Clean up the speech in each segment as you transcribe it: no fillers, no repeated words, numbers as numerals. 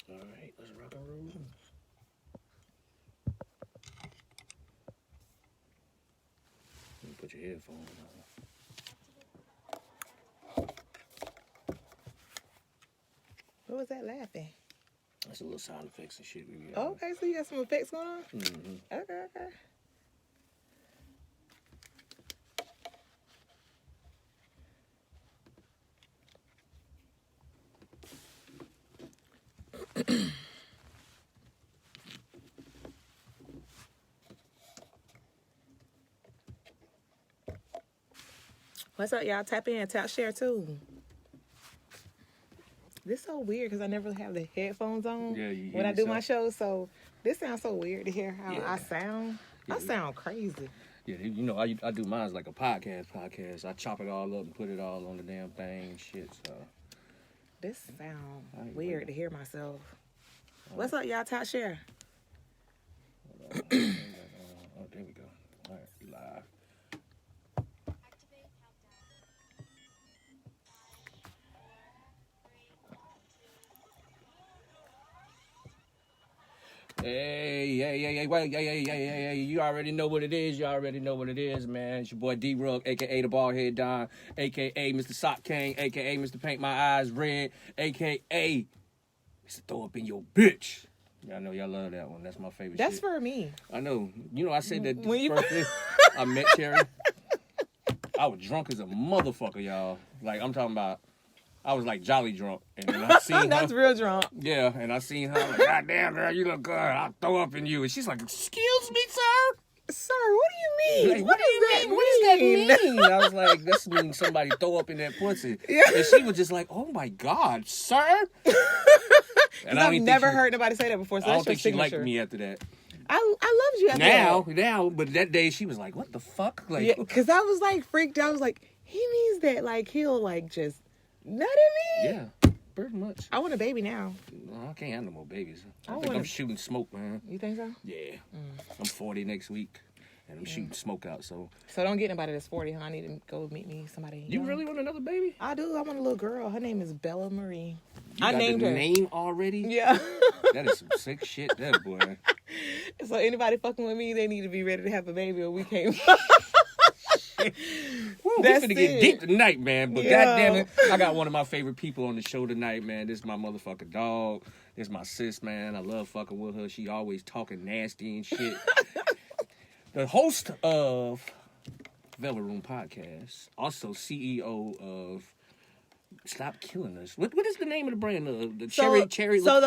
All right, let's rock and roll. Let me put your headphones on. What was that laughing? That's a little sound effects and shit. Oh, okay, so you got some effects going on? Mm-hmm. Okay. What's up, y'all? Tap in, tap share too. This is so weird because I never have the headphones on when I do my show. So this sounds so weird to hear how I sound. Yeah. I sound crazy. Yeah, you know, I do mine like a podcast. I chop it all up and put it all on the damn thing and shit. So this sound weird to hear myself. What's up, y'all? Tap share. Oh, there we go. All right, live. Hey, you already know what it is. Man. It's your boy D-Rugg, a.k.a. the Baldhead Don, a.k.a. Mr. Sock King, a.k.a. Mr. Paint My Eyes Red, a.k.a. Mr. Throw Up In Your Bitch. I know y'all love that one. That's my favorite That's shit. For me. I know. You know, I said that first day I met Cherry. I was drunk as a motherfucker, y'all. Like, I'm talking about, I was like jolly drunk. And then I seen That's her. Real drunk. Yeah, and I seen her like, God damn, girl, you look good. I'll throw up in you. And she's like, excuse me, sir? Sir, what do you mean? Like, what does that mean? I was like, this means somebody throw up in that pussy. Yeah. And she was just like, oh my God, sir? And I've never heard nobody say that before, so I that's don't your think signature. she liked me after that. I loved you after that. Now, but that day she was like, what the fuck? Like, yeah, because I was like freaked out. I was like, he means that like he'll like just nut at me? Yeah. Pretty much. I want a baby now. No, I can't have no more babies. I think I'm shooting smoke, man. You think so? Yeah. I'm 40 next week, and I'm shooting smoke out, so... So don't get anybody that's 40, huh? I need to go meet me somebody. You really want another baby? I do. I want a little girl. Her name is Bella Marie. I named her. Name already? Yeah. That is some sick shit there, boy. So anybody fucking with me, they need to be ready to have a baby or we can't... We're finna get deep tonight, man. But goddamn it, I got one of my favorite people on the show tonight, man. This is my motherfucking dog. This is my sis, man. I love fucking with her. She always talking nasty and shit. The host of Vela Room Podcast, also CEO of Stop Killing Us. What is the name of the brand? The cherry. So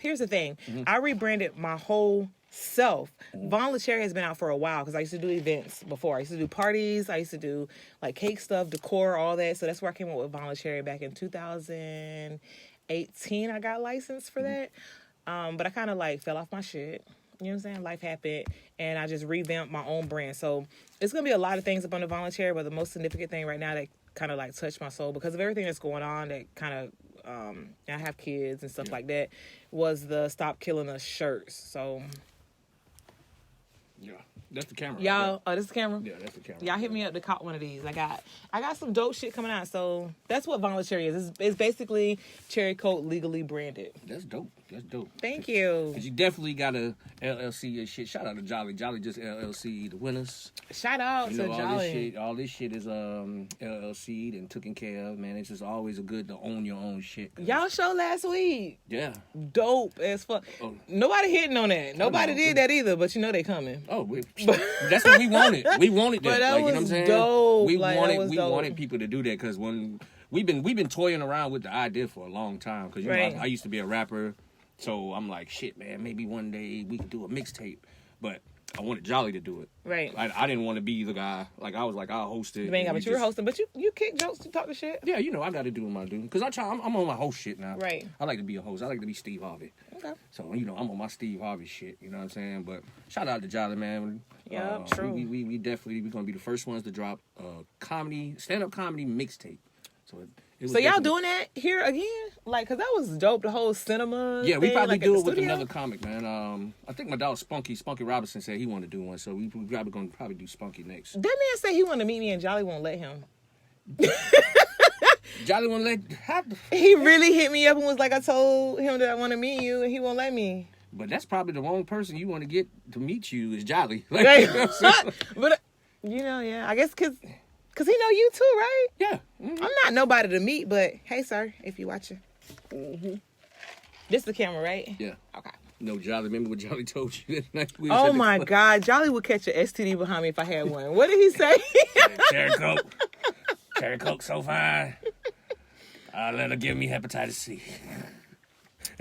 here's the thing. Mm-hmm. I rebranded my whole self. Von LaCherry has been out for a while because I used to do events before. I used to do parties. I used to do like cake stuff, decor, all that. So that's where I came up with Von LaCherry back in 2018. I got licensed for that. But I kind of like fell off my shit. You know what I'm saying? Life happened, and I just revamped my own brand. So it's going to be a lot of things up on the Von LaCherry, but the most significant thing right now that kind of like touched my soul because of everything that's going on that kind of, I have kids and stuff like that, was the Stop Killing Us shirts. So... Yeah, that's the camera. Y'all, this is the camera? Yeah, that's the camera. Y'all hit me up to cop one of these. I got some dope shit coming out. So that's what Von LaCherry is. It's basically Cherry Coat legally branded. That's dope. Thank you. Because you definitely got to LLC your shit. Shout out to Jolly. Jolly just LLC the winners. Shout out to Jolly. All this shit is LLC'd and taken care of, man. It's just always good to own your own shit. Y'all show last week. Yeah. Dope as fuck. Oh. Nobody hitting on that. Nobody did that either, but you know they coming. Oh, that's what we wanted. We wanted that. But that like, was you know what I'm saying? Dope. We wanted people to do that because when we've been toying around with the idea for a long time because you know I used to be a rapper, so I'm like, shit, man, maybe one day we could do a mixtape, but I wanted Jolly to do it. Right. I didn't want to be the guy. Like I was like, I'll host it. But you were hosting, but you kick jokes to talk to shit. Yeah, you know I got to do what I do because I'm on my host shit now. Right. I like to be a host. I like to be Steve Harvey. Okay. So you know I'm on my Steve Harvey shit. You know what I'm saying? But shout out to Jolly, man. Yeah, true. We definitely we're gonna be the first ones to drop stand-up comedy mixtape. So y'all doing that here again? Like, cause that was dope. The whole cinema. Yeah, we probably like, do it with another comic, man. I think my dog Spunky Robinson said he wanted to do one, so we probably gonna do Spunky next. That man said he wanted to meet me and Jolly won't let him. Jolly won't let. He really hit me up and was like, I told him that I want to meet you, and he won't let me. But that's probably the wrong person you want to get to meet you is Jolly. Like, you know what I'm saying? But yeah, I guess because he know you too, right? Yeah. Mm-hmm. I'm not nobody to meet, but hey, sir, if you watching. Mm-hmm. This the camera, right? Yeah. Okay. No, Jolly. Remember what Jolly told you that night? Oh my God, Jolly would catch an STD behind me if I had one. What did he say? Cherry Coke. Cherry Coke so fine. I'll let her give me hepatitis C.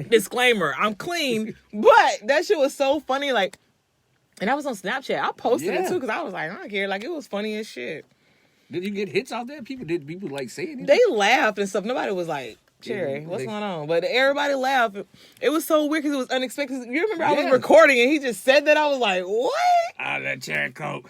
Disclaimer, I'm clean, but that shit was so funny. Like, and I was on Snapchat. I posted it too because I was like, I don't care. Like, it was funny as shit. Did you get hits out there? Did people like say anything? They laughed and stuff. Nobody was like, Cherry, what's going on? But everybody laughed. It was so weird because it was unexpected. You remember I was recording and he just said that? I was like, what? I'll let Cherry Coke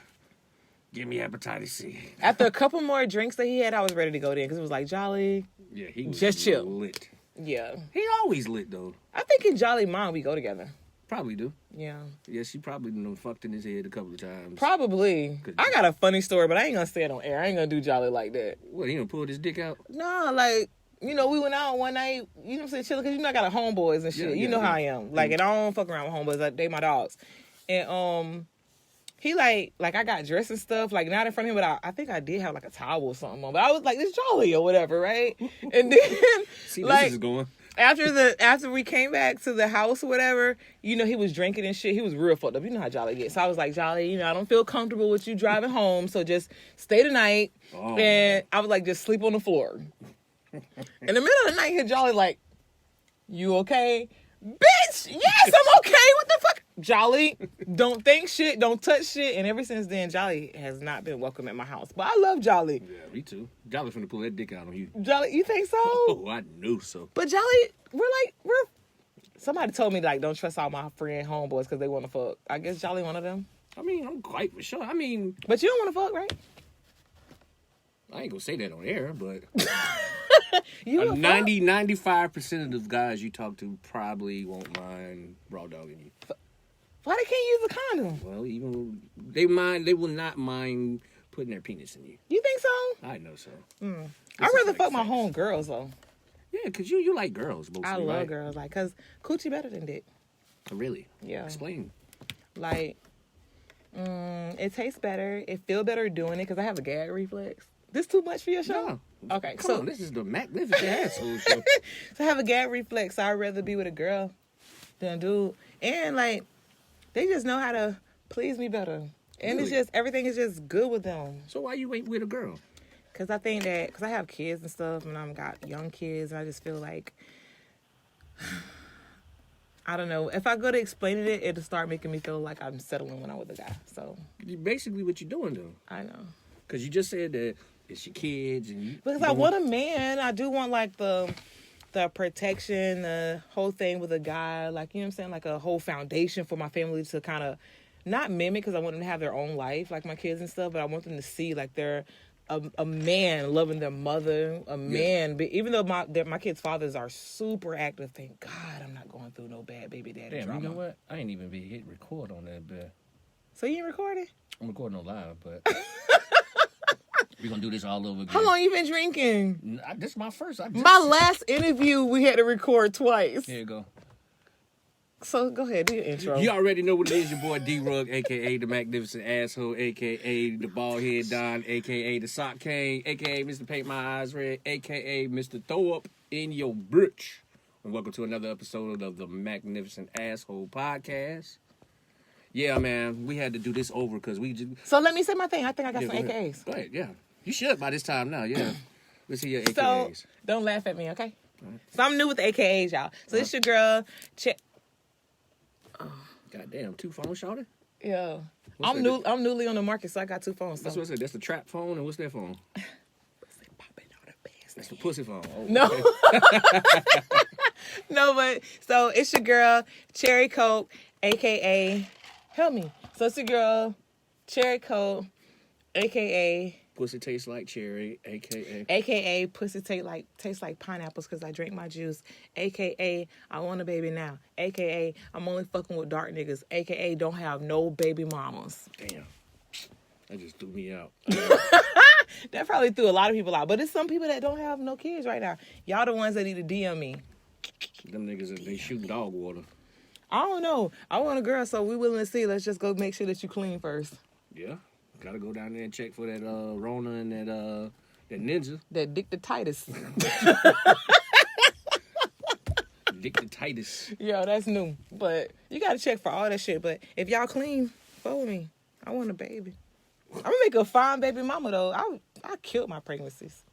give me hepatitis C. After a couple more drinks that he had, I was ready to go there because it was like, Jolly. Yeah, he was just chill. Lit. Yeah. He always lit, though. I think in Jolly Mom, we go together. Probably do. Yeah. Yeah, she probably done fucked in his head a couple of times. Probably. I got a funny story, but I ain't gonna say it on air. I ain't gonna do Jolly like that. What, he gonna pull his dick out? No, like, you know, we went out one night, you know what I'm saying, chilling, because you know I got a homeboys and shit. You know how I am. Like, and I don't fuck around with homeboys. Like, they my dogs. And, he like I got dressed and stuff, like not in front of him, but I think I did have like a towel or something on. But I was like, it's Jolly or whatever, right? And then see, like this is going. After we came back to the house or whatever, you know, he was drinking and shit. He was real fucked up. You know how Jolly gets. So I was like, Jolly, you know, I don't feel comfortable with you driving home, so just stay the night. Oh, and I was like, just sleep on the floor. In the middle of the night, here Jolly like, you okay? Bitch, yes, I'm okay. What the fuck? Jolly, don't think shit, don't touch shit. And ever since then, Jolly has not been welcome at my house. But I love Jolly. Yeah, me too. Jolly finna pull that dick out on you. Jolly, you think so? Oh, I knew so. But Jolly, we're somebody told me, like, don't trust all my friend homeboys because they want to fuck. I guess Jolly one of them. I mean, I'm quite for sure. I mean... But you don't want to fuck, right? I ain't gonna say that on air, but... You 95% of the guys you talk to probably won't mind raw dogging you. Why they can't use a condom? Well, even they will not mind putting their penis in you. You think so? I know so. I'd rather fuck my home girls though. Yeah, because you like girls mostly. I love girls, like, cause coochie better than dick. Really? Yeah. Explain. Like, it tastes better. It feel better doing it because I have a gag reflex. This too much for your show? No. Okay, Come on, this is the magnificent asshole show. So I have a gag reflex. So I'd rather be with a girl than a dude. And like, they just know how to please me better. And really? It's just, everything is just good with them. So why you ain't with a girl? Because I think that, because I have kids and stuff, and I've got young kids, and I just feel like, I don't know. If I go to explaining it, it'll start making me feel like I'm settling when I'm with a guy. So basically what you're doing, though. I know. Because you just said that it's your kids. And you because I want a man. I do want, like, the protection, the whole thing with a guy. Like, you know what I'm saying? Like, a whole foundation for my family to kind of, not mimic, because I want them to have their own life, like my kids and stuff, but I want them to see, like, they're a man loving their mother, a man. But even though my kids' fathers are super active, thank God I'm not going through no bad baby daddy drama. You know what? I ain't even be hit record on that, but... So you ain't recording? I'm recording on live, but... We're going to do this all over again. How long you been drinking? This is my first. My last interview, we had to record twice. Here you go. So go ahead, do your intro. You already know what it is. Your boy D-Rugg, a.k.a. the magnificent asshole, a.k.a. the bald head Don, a.k.a. the sock king, a.k.a. Mr. Paint My Eyes Red, a.k.a. Mr. Throw Up in Your Bitch. And welcome to another episode of the Magnificent Asshole Podcast. Yeah, man, we had to do this over because we just... So let me say my thing. I think I got some AKAs. Go ahead, yeah. You should by this time now, yeah. Let's see your AKAs. So, don't laugh at me, okay? Right. So I'm new with the AKAs, y'all. So this your girl... Goddamn, 2 phones, shawty? Yeah. I'm newly on the market, so I got 2 phones. So. That's what I said. That's the trap phone, and what's that phone? Pussy popping on the best. That's the pussy phone. Oh, no. Okay. No, but... So it's your girl, Cherry Coke, a.k.a... Help me. So it's your girl, Cherry Coke, a.k.a... Pussy tastes like cherry, a.k.a. A.k.a. pussy tastes like pineapples because I drink my juice. A.k.a. I want a baby now. A.k.a. I'm only fucking with dark niggas. A.k.a. don't have no baby mamas. Damn. That just threw me out. That probably threw a lot of people out. But it's some people that don't have no kids right now. Y'all the ones that need to DM me. Them niggas, they shoot dog water. I don't know. I want a girl, so we willing to see. Let's just go make sure that you clean first. Yeah. Gotta go down there and check for that Rona and that Ninja. That dictatitis. Dictatitis. Yo, that's new. But you gotta check for all that shit. But if y'all clean, follow me. I want a baby. I'm gonna make a fine baby mama though. I killed my pregnancies.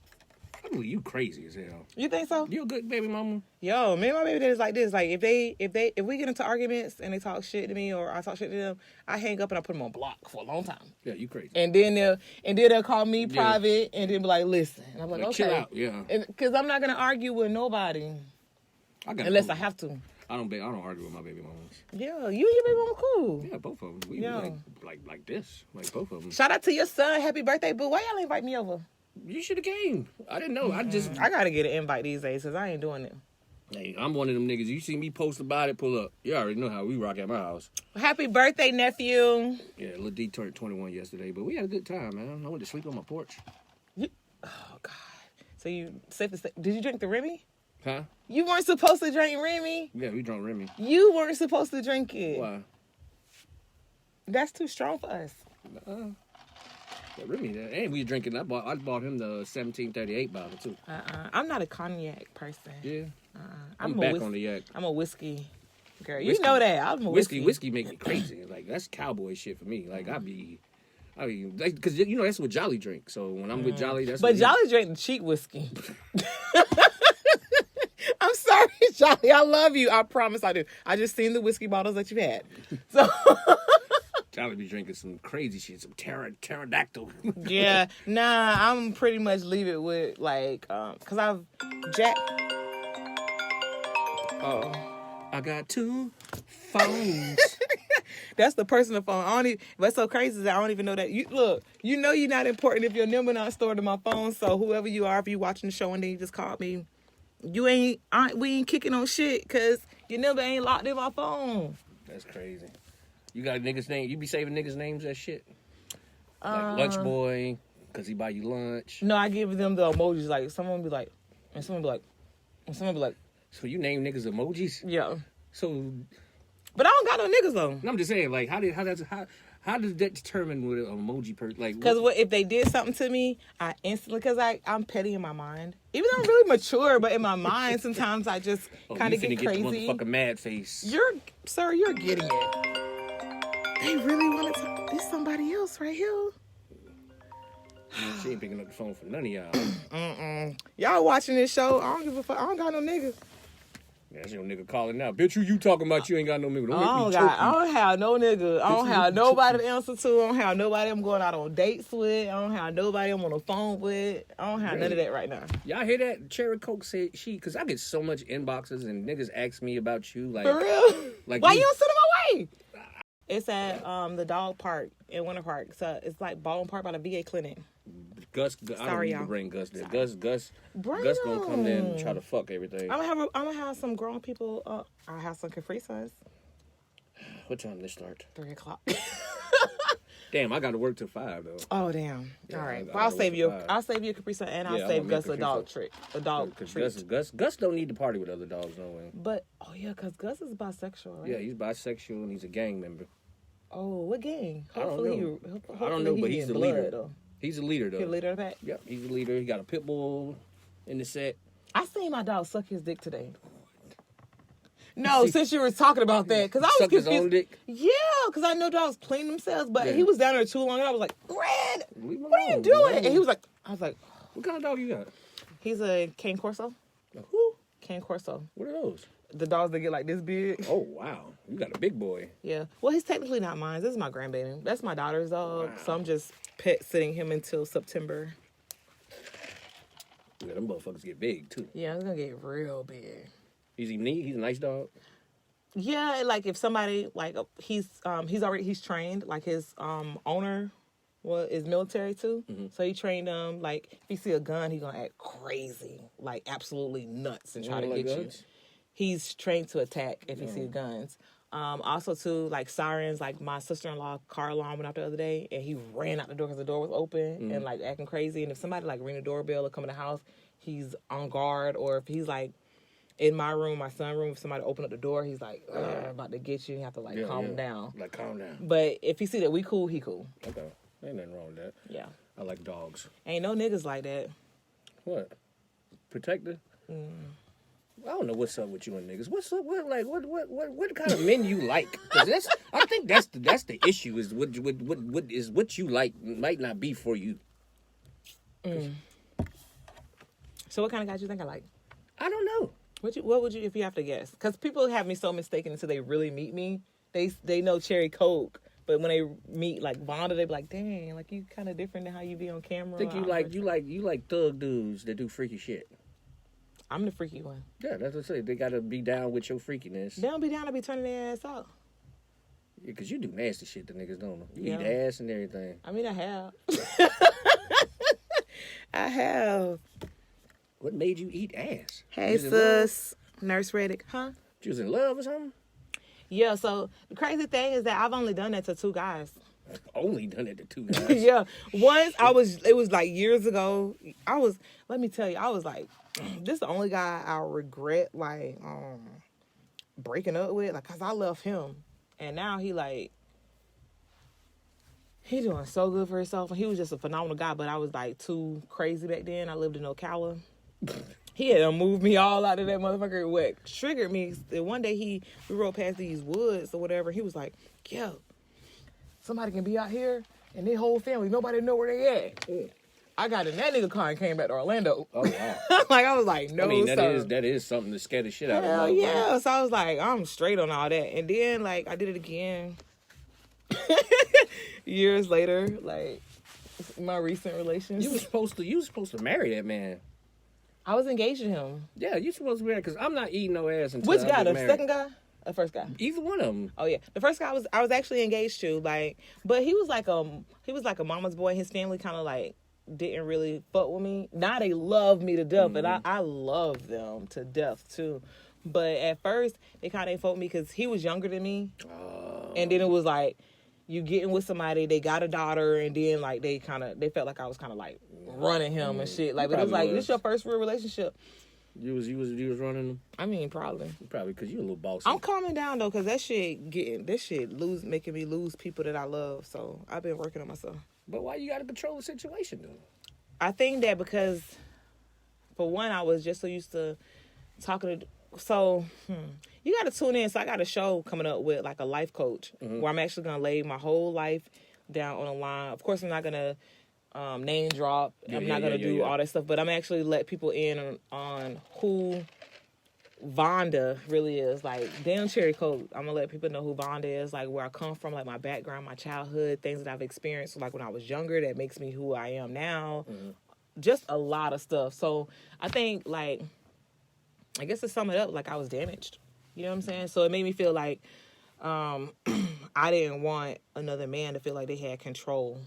I believe you crazy as hell. You think so? You a good baby mama? Yo, me and my baby daddy's like this. Like if we get into arguments and they talk shit to me or I talk shit to them, I hang up and I put them on block for a long time. Yeah, you crazy. And then they'll call me private and then be like, listen. And I'm like, okay. Chill out, yeah. Because I'm not gonna argue with nobody unless I have to. I don't argue with my baby mamas. Yeah, you and your baby mama cool. Yeah, both of them. We like this, like both of them. Shout out to your son. Happy birthday, boo. Why y'all invite me over? You should have came. I didn't know. I gotta get an invite these days because I ain't doing it. Hey, I'm one of them niggas. You see me post about it, pull up. You already know how we rock at my house. Happy birthday, nephew. Yeah, Lil D turned 21 yesterday, but we had a good time, man. I went to sleep on my porch. Oh God. So you safe to say? Did you drink the Remy? Huh? You weren't supposed to drink Remy. Yeah, we drank Remy. You weren't supposed to drink it. Why? That's too strong for us. Yeah, Remy, and we drinking. I bought him the 1738 bottle too. I'm not a cognac person. Yeah. I'm back on the yak. I'm a whiskey girl. Whiskey. You know that. I'm a whiskey. Whiskey make me crazy. Like that's cowboy shit for me. Like I be because you know that's what Jolly drink. So when I'm with Jolly, that's. But Jolly drank the cheap whiskey. I'm sorry, Jolly. I love you. I promise I do. I just seen the whiskey bottles that you had. So. Jolly be drinking some crazy shit, some pterodactyl. Yeah, nah, I'm pretty much leave it with like, cause I've I got 2 phones. That's the personal phone. I don't even, what's so crazy is I don't even know that. You look, you know you're not important if your number not stored in my phone. So whoever you are, if you watching the show and then you just called me, we ain't kicking on shit because your number ain't locked in my phone. That's crazy. You got a nigga's name. You be saving niggas' names as shit? Like Lunch Boy, because he buy you lunch. No, I give them the emojis. Like, someone be like, and someone be like, and someone be like. So you name niggas emojis? Yeah. So. But I don't got no niggas, though. No, I'm just saying, like, how does that determine what an emoji person, like. Because if they did something to me, I instantly, because I'm petty in my mind. Even though I'm really mature, but in my mind, sometimes I just kind of get crazy. You finna get the motherfucking mad face. You're getting it. They really want to. There's somebody else right here. She ain't picking up the phone for none of y'all. Y'all watching this show? I don't give a fuck. I don't got no niggas. Yeah, that's your nigga calling now. Bitch, who you talking about? You ain't got no nigga. I don't have no nigga. I don't have nobody to answer to. I don't have nobody I'm going out on dates with. I don't have nobody I'm on the phone with. I don't have none of that right now. Y'all hear that? Cherry Coke said because I get so much inboxes and niggas ask me about you. Like, for real? Like, why you don't send them my way? It's at the dog park in Winter Park. So it's like Baldwin Park by the VA clinic. Gus, I don't need to bring Gus there. Gus gonna come there and try to fuck everything. I'm gonna have some grown people. I'll have some Capri Suns. What time they start? 3:00. Damn, I got to work till 5 though. Oh damn! Yeah, all right, I'll save you. I'll save you a Capri Sun, and I'll save Gus a dog treat. Gus don't need to party with other dogs, no way. But because Gus is bisexual, right? Yeah, he's bisexual and he's a gang member. Oh, what gang? I don't know. I don't know, but he's the leader. Though. He's a leader though. He's a leader of that. Yep, he's a leader. He got a pit bull in the set. I seen my dog suck his dick today. No, since you were talking about that, because I was confused. His own dick? Yeah, because I know dogs clean themselves, but he was down there too long, and I was like, Red, what are you alone, doing? And he was like, I was like, what kind of dog you got? He's a Cane Corso. A who? Cane Corso. What are those? The dogs that get like this big. Oh, wow. You got a big boy. Yeah. Well, he's technically not mine. This is my grandbaby. That's my daughter's dog, so I'm just pet sitting him until September. Yeah, them motherfuckers get big, too. Yeah, it's going to get real big. Is he neat? He's a nice dog? Yeah, like if somebody, like, he's trained, like his owner is military too. Mm-hmm. So he trained him, like, if he see a gun, he gonna act crazy, like absolutely nuts and try to get you. He's trained to attack if he sees guns. Also, too, like sirens. Like my sister-in-law car alarm went off the other day, and he ran out the door because the door was open and like acting crazy. And if somebody like ring the doorbell or come in the house, he's on guard. Or if he's like in my room, my son's room, if somebody open up the door, he's like about to get you. You have to like calm him down. Like calm down. But if he see that we cool, he cool. Okay, ain't nothing wrong with that. Yeah. I like dogs. Ain't no niggas like that. What? Protector? I don't know what's up with you and niggas. What's up? What kind of men you like? Because I think that's the issue. Is what you like might not be for you. So what kind of guys you think I like? I don't know. What would you if you have to guess? Because people have me so mistaken until they really meet me. They know Cherry Coke, but when they meet like Vonda, they be like, dang, like you kind of different than how you be on camera. I think you like thug dudes that do freaky shit. I'm the freaky one. Yeah, that's what I say. They gotta be down with your freakiness. They don't be down to be turning their ass out. Yeah, because you do nasty shit that niggas don't know. You eat ass and everything. I mean, I have. I have. What made you eat ass? Hey, sis. Nurse Reddick. Huh? You was in love or something? Yeah, so the crazy thing is that I've only done that to 2 guys. Only done it to 2 guys? Yeah. Once it was like years ago. Let me tell you, I was like, this is the only guy I regret like breaking up with, like, cause I love him, and now he doing so good for himself, and he was just a phenomenal guy. But I was like too crazy back then. I lived in Ocala. He had to move me all out of that motherfucker. What triggered me? One day we rode past these woods or whatever. He was like, "Yo, somebody can be out here and their whole family, nobody know where they at." Yeah. I got in that nigga car and came back to Orlando. Oh, wow. Like, I was like, no, I mean, sir. that is something to scare the shit out of Hell me. yeah. So I was like, I'm straight on all that. And then, like, I did it again. Years later, like, my recent relationship. You was supposed to marry that man. I was engaged to him. Yeah, you supposed to marry, because I'm not eating no ass until Which I guy? get The married. second guy? The first guy? Either one of them. Oh yeah, the first guy I was actually engaged to, like, but he was like a mama's boy. His family kind of like didn't really fuck with me. Now they love me to death, and I love them to death too. But at first they kind of ain't fuck with me because he was younger than me, and then it was like you getting with somebody, they got a daughter, and then like they felt like I was kind of like running him and shit. Like, but it was like this your first real relationship. You was running them. I mean, probably because you a little bossy. I'm calming down though, cause making me lose people that I love. So I've been working on myself. But why you gotta control the situation though? I think that because, for one, I was just so used to talking to. So you got to tune in. So I got a show coming up with like a life coach where I'm actually gonna lay my whole life down on the line. Of course, I'm not gonna name drop. I'm not gonna do all that stuff, but I'm actually let people in on who Vonda really is. Like, damn Cherry Coke, I'm gonna let people know who Vonda is, like where I come from, like my background, my childhood, things that I've experienced, like when I was younger, that makes me who I am now. Just a lot of stuff. So I think, like, I guess to sum it up, like I was damaged. You know what I'm saying? So it made me feel like I didn't want another man to feel like they had control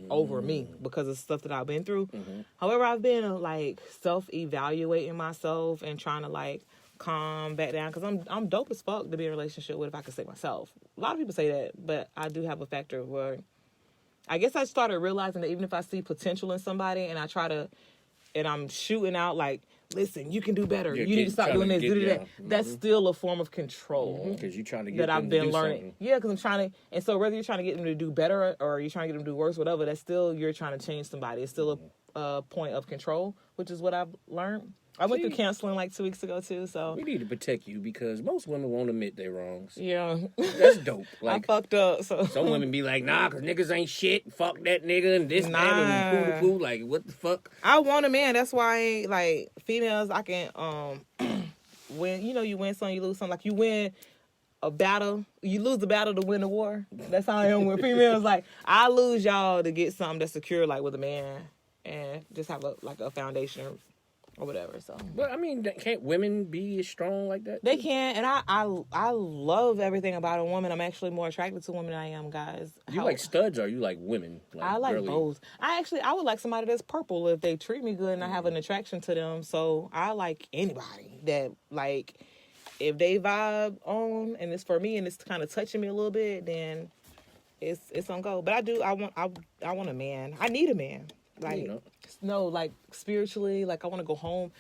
over me because of stuff that I've been through. However, I've been like self-evaluating myself and trying to like calm back down, because I'm dope as fuck to be in a relationship with, if I could say myself. A lot of people say that, but I do have a factor where I guess I started realizing that even if I see potential in somebody and and I'm shooting out like, listen, you can do better. You need to stop doing this, do that. That's still a form of control. Because you're trying to get that them I've been to do learning. something. Yeah, because I'm trying to, and so whether you're trying to get them to do better or you're trying to get them to do worse, whatever, that's still, you're trying to change somebody. It's still a point of control, which is what I've learned. I went through counseling like 2 weeks ago too, so we need to protect you because most women won't admit their wrongs. yeah, That's dope. Like, I fucked up. So some women be like, nah, because niggas ain't shit. Fuck that nigga and this, that, and poo. Like, what the fuck? I want a man. That's why I ain't, like, females, I can win. You know, you win some, you lose some. Like, you win a battle, you lose the battle to win the war. That's how I am with females. Like, I lose y'all to get something that's secure, like with a man, and just have a foundation or whatever. So, but I mean, can't women be as strong like that? They can, and I love everything about a woman. I'm actually more attracted to women than I am guys. You like studs or you like women? Like, I like girly? both. I would like somebody that's purple if they treat me good and I have an attraction to them. So I like anybody that, like, if they vibe on and it's for me and it's kind of touching me a little bit, then it's on go. But I want a man. I need a man. Like, no, like spiritually, like I want to go home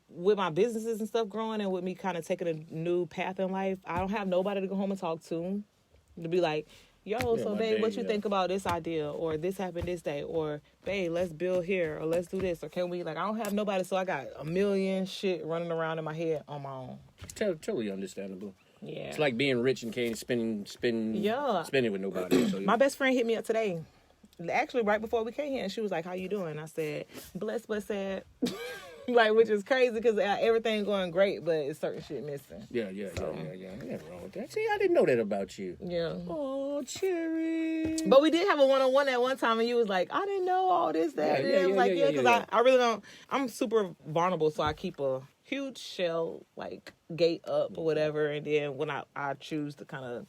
with my businesses and stuff growing and with me kind of taking a new path in life. I don't have nobody to go home and talk to be like, yo, so babe, what you think about this idea, or this happened this day, or babe, let's build here, or let's do this, or can we, like, I don't have nobody, so I got a million shit running around in my head on my own. Totally understandable. Yeah, it's like being rich and can't spending with nobody. So, my best friend hit me up today, actually right before we came here, and she was like, how you doing? I said, blessed but sad. Like, which is crazy because everything going great, but it's certain shit missing. Yeah. Nothing wrong with that. See, I didn't know that about you. Yeah. Oh, Cherry. But we did have a one-on-one at one time, and you was like, I didn't know all this, that. I was like, because I really don't. I'm super vulnerable, so I keep a huge shell, like, gate up or whatever, and then when I choose to kind of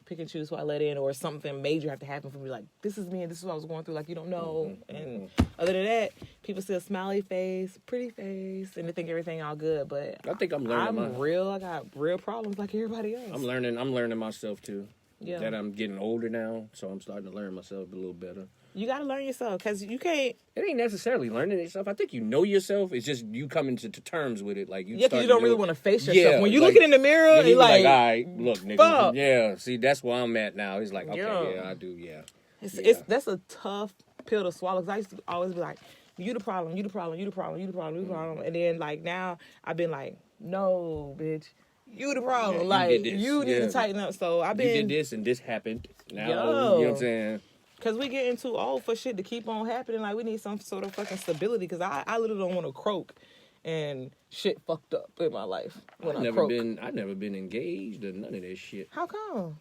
pick and choose who I let in, or something major have to happen for me, like, this is me and this is what I was going through, like, you don't know. And other than that, people see a smiley face, pretty face, and they think everything all good, but I think I'm learning. I got real problems like everybody else. I'm learning myself too. Yeah. That I'm getting older now, so I'm starting to learn myself a little better. You got to learn yourself, because you can't... It ain't necessarily learning yourself. I think you know yourself. It's just you coming to terms with it. Like, because you don't really want to face yourself. Yeah, when you looking in the mirror, you're like, all right, look, nigga. Fuck. Yeah, see, that's where I'm at now. It's like, okay, yeah I do, yeah. That's a tough pill to swallow, because I used to always be like, you the problem, you the problem, you the problem, you the problem, you the problem. And then, like, now I've been like, no, bitch. You the problem. Yeah, like, you need to tighten up. So I've been... You did this and this happened. Now, you know what I'm saying? Because we getting too old for shit to keep on happening. Like, we need some sort of fucking stability. Because I literally don't want to croak and shit fucked up in my life when I croak. I've never been engaged or none of that shit. How come?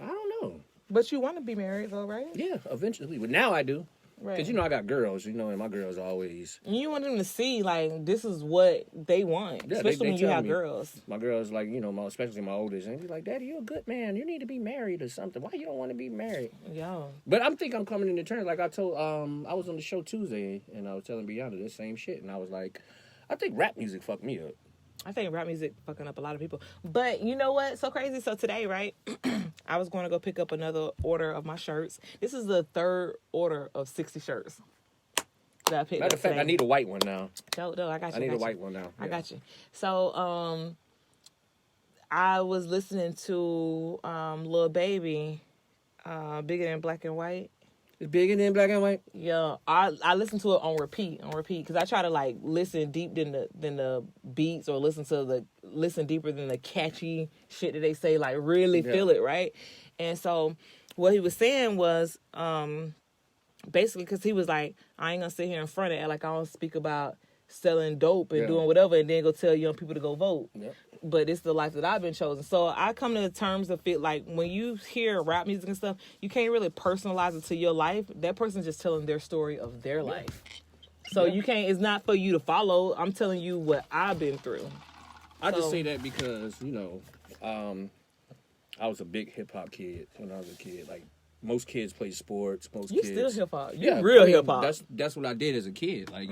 I don't know. But you want to be married, though, right? Yeah, eventually. But now I do. Right. Because, I got girls, and my girls always... You want them to see, like, this is what they want. Yeah, especially when you have girls. My girls, like, especially my oldest, and be like, Daddy, you're a good man. You need to be married or something. Why you don't want to be married? Yeah. But I think I'm coming into terms. Like I told, I was on the show Tuesday, and I was telling Brianna this same shit, and I was like, I think rap music fucked me up. I think rap music fucking up a lot of people. But you know what? So crazy. So today, right, I was going to go pick up another order of my shirts. This is the third order of 60 shirts that I picked up. Matter of fact, I need a white one now. No, I got you. I need a white one now. Yeah. I got you. So I was listening to Lil Baby, Bigger Than Black and White. It's bigger than Black and White? Yeah. I listen to it on repeat, because I try to, like, listen deep than the beats, or listen deeper than the catchy shit that they say, like, really feel it, right? And so what he was saying was, basically, because he was like, I ain't gonna sit here in front of it like I don't speak about selling dope and doing whatever, and then go tell young people to go vote. Yeah. But it's the life that I've been chosen. So I come to the terms of it, like, when you hear rap music and stuff, you can't really personalize it to your life. That person's just telling their story of their life. So you can't, it's not for you to follow. I'm telling you what I've been through. I just say that because, I was a big hip-hop kid when I was a kid. Like, most kids play sports. You still hip-hop. You real hip-hop. That's what I did as a kid. Like,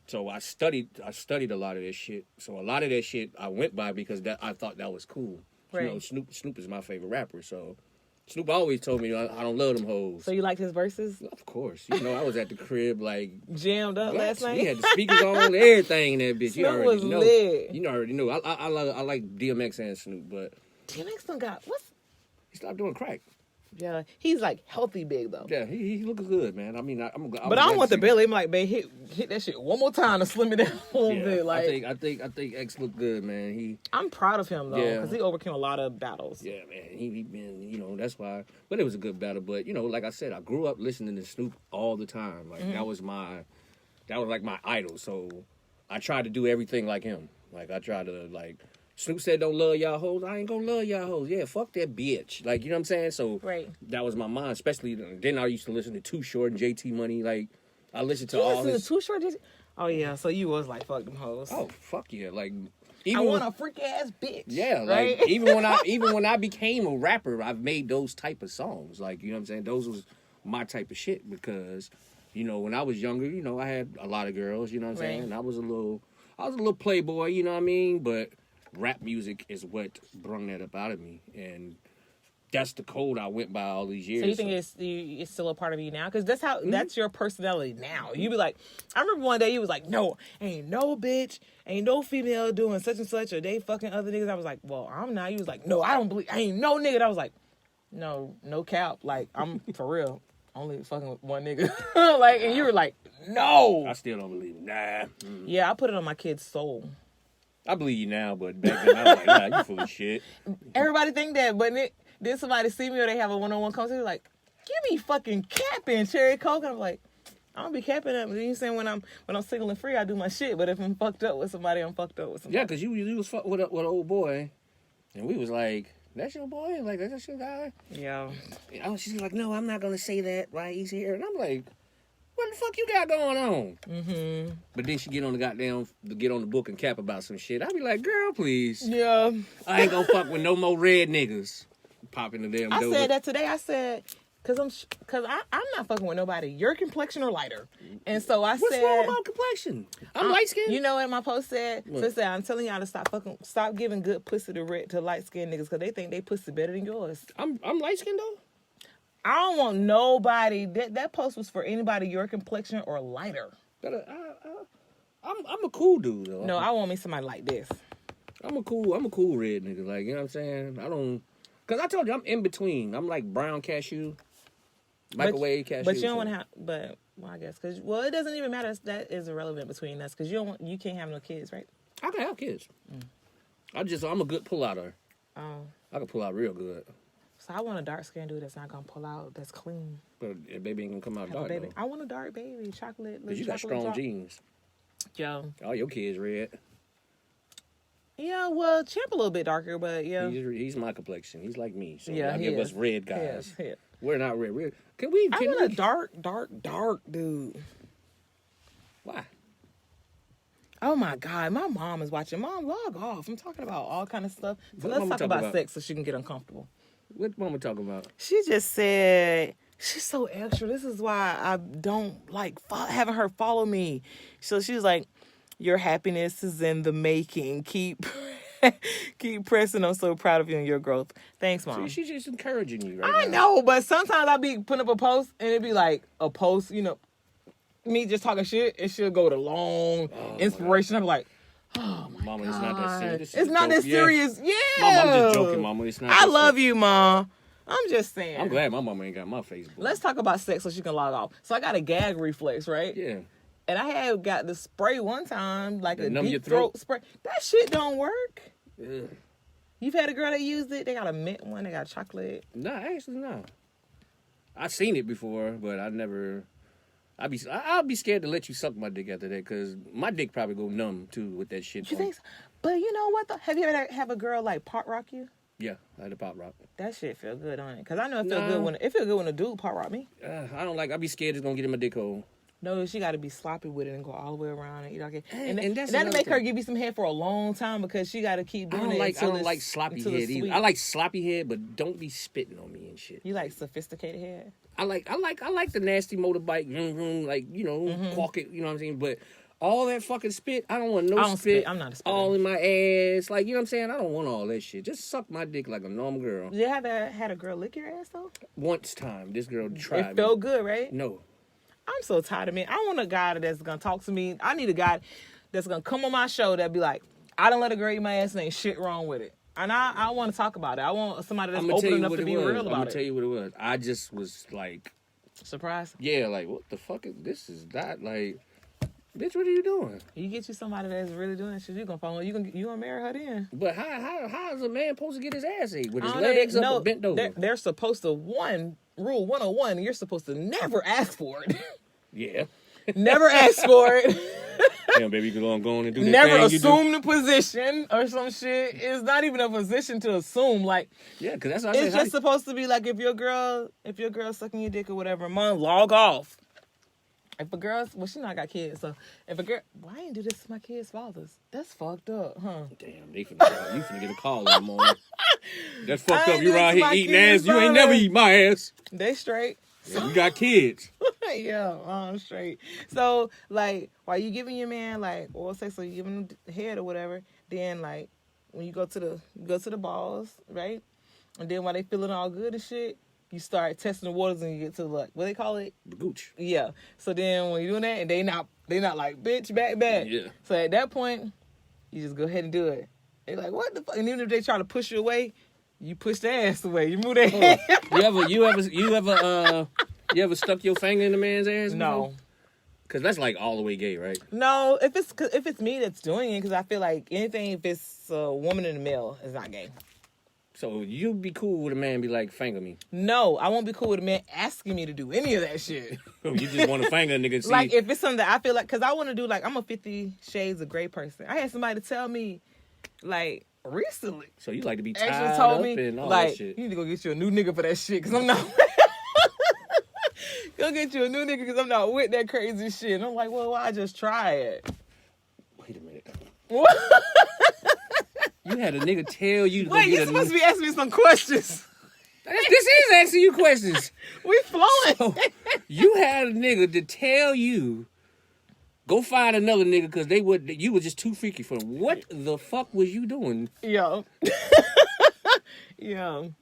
so I studied a lot of this shit. So a lot of that shit I went by because I thought that was cool. Right. Snoop is my favorite rapper. So Snoop always told me I don't love them hoes. So you liked his verses? Of course. I was at the crib like jammed up last night. We had the speakers on, everything in that bitch. Snoop you already know. Lit. You already know. I like DMX and Snoop, but DMX done got he stopped doing crack. Yeah, he's like healthy big though. Yeah, he looks good, man. I mean, but I don't want the belly. I'm like, man, hit that shit one more time to slim it down a little bit. Like, I think X look good, man. I'm proud of him though, because he overcame a lot of battles. Yeah, man. He been, that's why. But it was a good battle. But like I said, I grew up listening to Snoop all the time. Like that was like my idol. So I tried to do everything like him. Like I tried to Snoop said, don't love y'all hoes. I ain't gonna love y'all hoes. Yeah, fuck that bitch. Like, you know what I'm saying? So, that was my mind. Especially, then I used to listen to Too Short and JT Money. Like, I listened to all his... Too Short? Oh, yeah. So you was like, fuck them hoes. Oh, fuck yeah. Like, I want a freak-ass bitch. Yeah, right? Like, even when I became a rapper, I've made those type of songs. Like, you know what I'm saying? Those was my type of shit because, when I was younger, I had a lot of girls, you know what I'm saying? And I I was a little playboy, you know what I mean? But rap music is what brung that up out of me, and that's the code I went by all these years. So you think it's still a part of you now? Because that's your personality now. You be like, I remember one day you was like, no, ain't no bitch, ain't no female doing such and such, or they fucking other niggas. I was like, well, I'm not. You was like, no, I don't believe, ain't no nigga. I was like, no cap. Like, I'm for real. Only fucking with one nigga. Like, and you were like, no. I still don't believe it. Nah. Yeah, I put it on my kid's soul. I believe you now, but back then I was like, nah, you full of shit. Everybody think that, but then somebody see me or they have a one-on-one conversation, like, you be fucking capping, Cherry Coke. And I'm like, I don't be capping up. You saying when I'm single and free, I do my shit. But if I'm fucked up with somebody, I'm fucked up with somebody. Yeah, because you was fucked with an old boy, and we was like, that's your boy? Like, that's your guy? Yeah. She's like, no, I'm not going to say that while he's here. And I'm like, what the fuck you got going on? Mm-hmm. But then she get on the book and cap about some shit. I be like, girl, please. Yeah. I ain't gonna fuck with no more red niggas. Popping the damn door. I said that today. I said, cause I'm not fucking with nobody. Your complexion or lighter. And so I said, what's wrong with my complexion? I'm light skinned. You know what my post said? What? So it said, I'm telling y'all to stop giving good pussy to light skinned niggas because they think they pussy better than yours. I'm light skinned though. I don't want nobody. That post was for anybody your complexion or lighter. But I'm a cool dude though. No, I want me somebody like this. I'm a cool red nigga. Like, you know what I'm saying? I don't. Cause I told you I'm in between. I'm like brown cashew, microwave cashew. But you don't want to have. But well, I guess because it doesn't even matter. That is irrelevant between us because you can't have no kids, right? I can have kids. I'm a good pull-outer. Oh. I can pull out real good. So I want a dark skinned dude that's not gonna pull out. That's clean. But a baby ain't gonna come out dark. Baby. Though. I want a dark baby, chocolate. Cause you got strong genes. Yo. All your kids red. Yeah, well, Champ a little bit darker, but yeah. He's my complexion. He's like me. So yeah, I give us red guys. Yeah. We're not red. Can we? I want a dark dude. Why? Oh my God, my mom is watching. Mom, log off. I'm talking about all kind of stuff. So let's talk about sex so she can get uncomfortable. What mama talking about? She just said she's so extra. This is why I don't like having her follow me. So she was like, your happiness is in the making. Keep pressing. I'm so proud of you and your growth. Thanks, Mom. She's just encouraging you right I now. know, but sometimes I'll be putting up a post and it'd be like a post, me just talking shit, and she'll go to long inspiration. I'm like, oh my Mama, God. It's not that serious. It's not that serious. Yeah. Mama, I'm just joking, Mama. It's not. I love you, Mom. I'm just saying. I'm glad my mama ain't got my Facebook. Let's talk about sex so she can log off. So I got a gag reflex, right? Yeah. And I had got the spray one time, like a numb your deep throat spray. That shit don't work. Yeah. You've had a girl that used it? They got a mint one. They got chocolate. No, actually, no. I've seen it before, but I never... I'll be scared to let you suck my dick after that, because my dick probably go numb, too, with that shit. You think so? But you know what, though? Have you ever have a girl, like, pot rock you? Yeah, I had a pop rock. That shit feel good on it. Because I know it feel good when a dude pot rock me. I don't like... I'll be scared it's going to get in my dick hole. No, she got to be sloppy with it and go all the way around and eat okay. And that's that'll make her give you some head for a long time because she got to keep doing it. I don't like sloppy head either. I like sloppy head, but don't be spitting on me and shit. You like sophisticated head? I like the nasty motorbike, vroom, vroom, like, caulk it, you know what I'm saying? But all that fucking spit, I don't want no spit. I'm not a spitter. All in my ass. Like, you know what I'm saying? I don't want all that shit. Just suck my dick like a normal girl. You ever had a girl lick your ass, though? Once time. This girl tried me. It felt good, right? No. I'm so tired of me. I want a guy that's going to talk to me. I need a guy that's going to come on my show that be like, I done let a girl eat my ass and ain't shit wrong with it. And I want to talk about it. I want somebody that's open enough to be real about it. I'm going to tell you what it was. I just was like... Surprised? Yeah, like, what the fuck is this? Is that, like... Bitch, what are you doing? You get you somebody that's really doing that shit, you gonna fall. You gonna marry her then. But how is a man supposed to get his ass ate? With his legs up or bent over? They're supposed to, rule 101, you're supposed to never ask for it. Yeah. Never ask for it. Damn, baby, you can go on and do that. Never assume the position or some shit. It's not even a position to assume. Like, yeah, because that's what I it's just supposed to be like if your girl sucking your dick or whatever, Mom, log off. If a girl's, well, she not got kids, so if a girl, why I ain't do this to my kids' fathers? That's fucked up, huh? Damn, you finna get a call in the morning. That's fucked up. You around here eating ass. You ain't never eat my ass. They straight. Yeah, you got kids. Yeah, I'm straight. So, like, while you giving your man like oral sex, so you giving him head or whatever, then like when you go to the balls, right? And then while they feeling all good and shit, you start testing the waters and you get to like what they call it, The gooch. yeah. So then when you're doing that and they not like bitch back. Yeah. So at that point, you just go ahead and do it. They like what the fuck? And even if they try to push you away, you push their ass away. You move their hand. You ever stuck your finger in the man's ass? No. Because that's like all the way gay, right? No, if it's me that's doing it, because I feel like anything if it's a woman and a male is not gay. So you be cool with a man be like, finger me. No, I won't be cool with a man asking me to do any of that shit. You just want to finger a nigga and see. Like if it's something that I feel like, because I want to do like, I'm a 50 Shades of Grey person. I had somebody tell me like recently. So you like to be tied Actually told up me and all like, that shit. you need to go get you a new nigga for that shit, because I'm not. Go get you a new nigga because I'm not with that crazy shit. And I'm like, well, why just try it? Wait a minute. What? You had a nigga tell you to Wait, go you're get supposed to be asking me some questions. This is asking you questions. We flowing. So, you had a nigga to tell you, go find another nigga because you were just too freaky for him. What the fuck was you doing? Yo. Yo.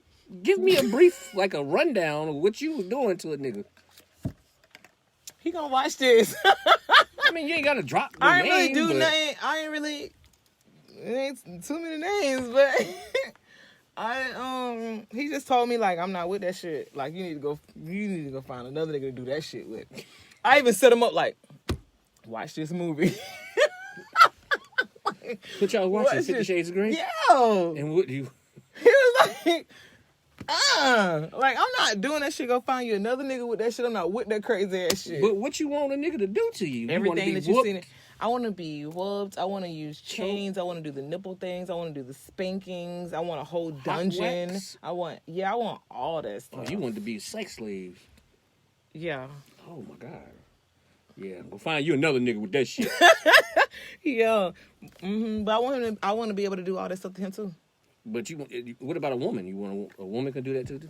Give me a brief, like a rundown of what you was doing to a nigga. He gonna watch this. I mean, you ain't gotta drop the I ain't really name, do but... nothing. I ain't really. It ain't too many names, but he just told me like I'm not with that shit. Like you need to go find another nigga to do that shit with. I even set him up like, watch this movie. What y'all watching? 50 Shades of Grey? Yo. And what do you? He was like, like I'm not doing that shit. Go find you another nigga with that shit. I'm not with that crazy ass shit. But what you want a nigga to do to you? Everything you that you've seen. I want to be whooped. I want to use chains. I want to do the nipple things. I want to do the spankings. I want a whole dungeon. Wax? I want all that stuff. Oh, you want to be a sex slave? Yeah. Oh my god. Yeah, go find you another nigga with that shit. Yeah. But I want to be able to do all that stuff to him too. But what about a woman? You want a woman can do that too?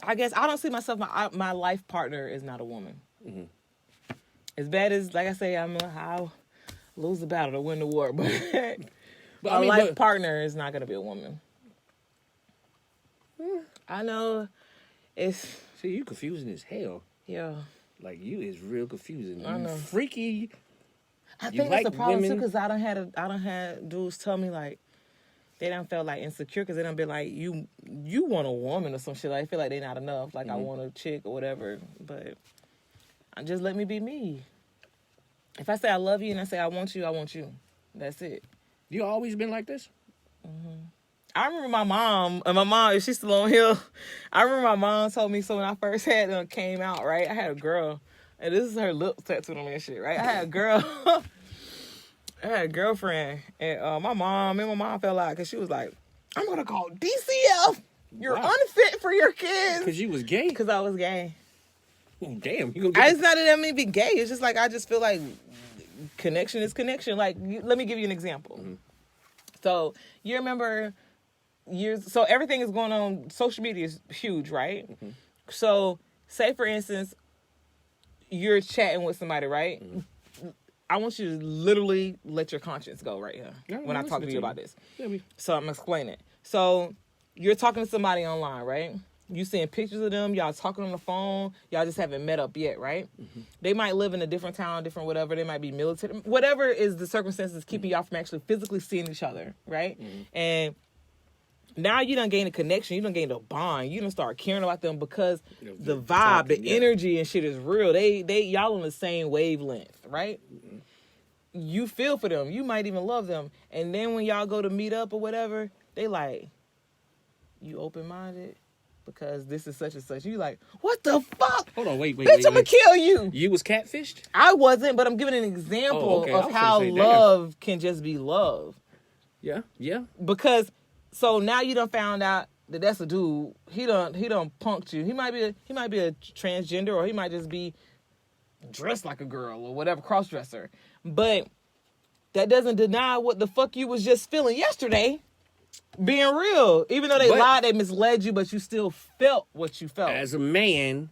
I guess I don't see myself. My life partner is not a woman. Mm-hmm. As bad as, like I say, I'll lose the battle to win the war, but my life partner is not going to be a woman. I know it's... See, you confusing as hell. Yeah. Like, you is real confusing. I know. Freaky. I think that's the problem, too, because I done had dudes tell me, like, they done felt, like, insecure, because they done been like, you want a woman or some shit. Like, I feel like they not enough. Like, I want a chick or whatever, but... Just let me be me. If I say I love you and I say I want you, that's it. You always been like this? Mm-hmm. I remember my mom, if she's still on here, I remember my mom told me, so when I first came out, right, I had a girl, and this is her lips tattooed on me and shit, right? I had a girl, I had a girlfriend, and my mom fell out because she was like, I'm going to call DCF. You're unfit for your kids. Because you was gay? Because I was gay. Oh, damn. You gonna get It's not that I mean be gay. It's just like I just feel like connection is connection. Like, let me give you an example. Mm-hmm. So you remember so everything is going on. Social media is huge, right? Mm-hmm. So say for instance, you're chatting with somebody, right? Mm-hmm. I want you to literally let your conscience go right here when I talk to you about this. Yeah, so I'm gonna explain it. So you're talking to somebody online, right? You seeing pictures of them, y'all talking on the phone, y'all just haven't met up yet, right? Mm-hmm. They might live in a different town, different whatever, they might be military, whatever is the circumstances keeping y'all from actually physically seeing each other, right? Mm-hmm. And now you done gain a connection, you done gained a bond, you done start caring about them because the vibe, the energy and shit is real. Y'all on the same wavelength, right? Mm-hmm. You feel for them, you might even love them, and then when y'all go to meet up or whatever, they like, you open-minded? Because this is such and such. You like, what the fuck? Hold on, wait. Bitch, I'm gonna kill you. You was catfished? I wasn't, but I'm giving an example of how love can just be love. Yeah. Because, so now you done found out that that's a dude. He done punked you. He might be a transgender, or he might just be dressed like a girl or whatever, cross-dresser. But that doesn't deny what the fuck you was just feeling yesterday. Being real. Even though they lied, they misled you, but you still felt what you felt. As a man,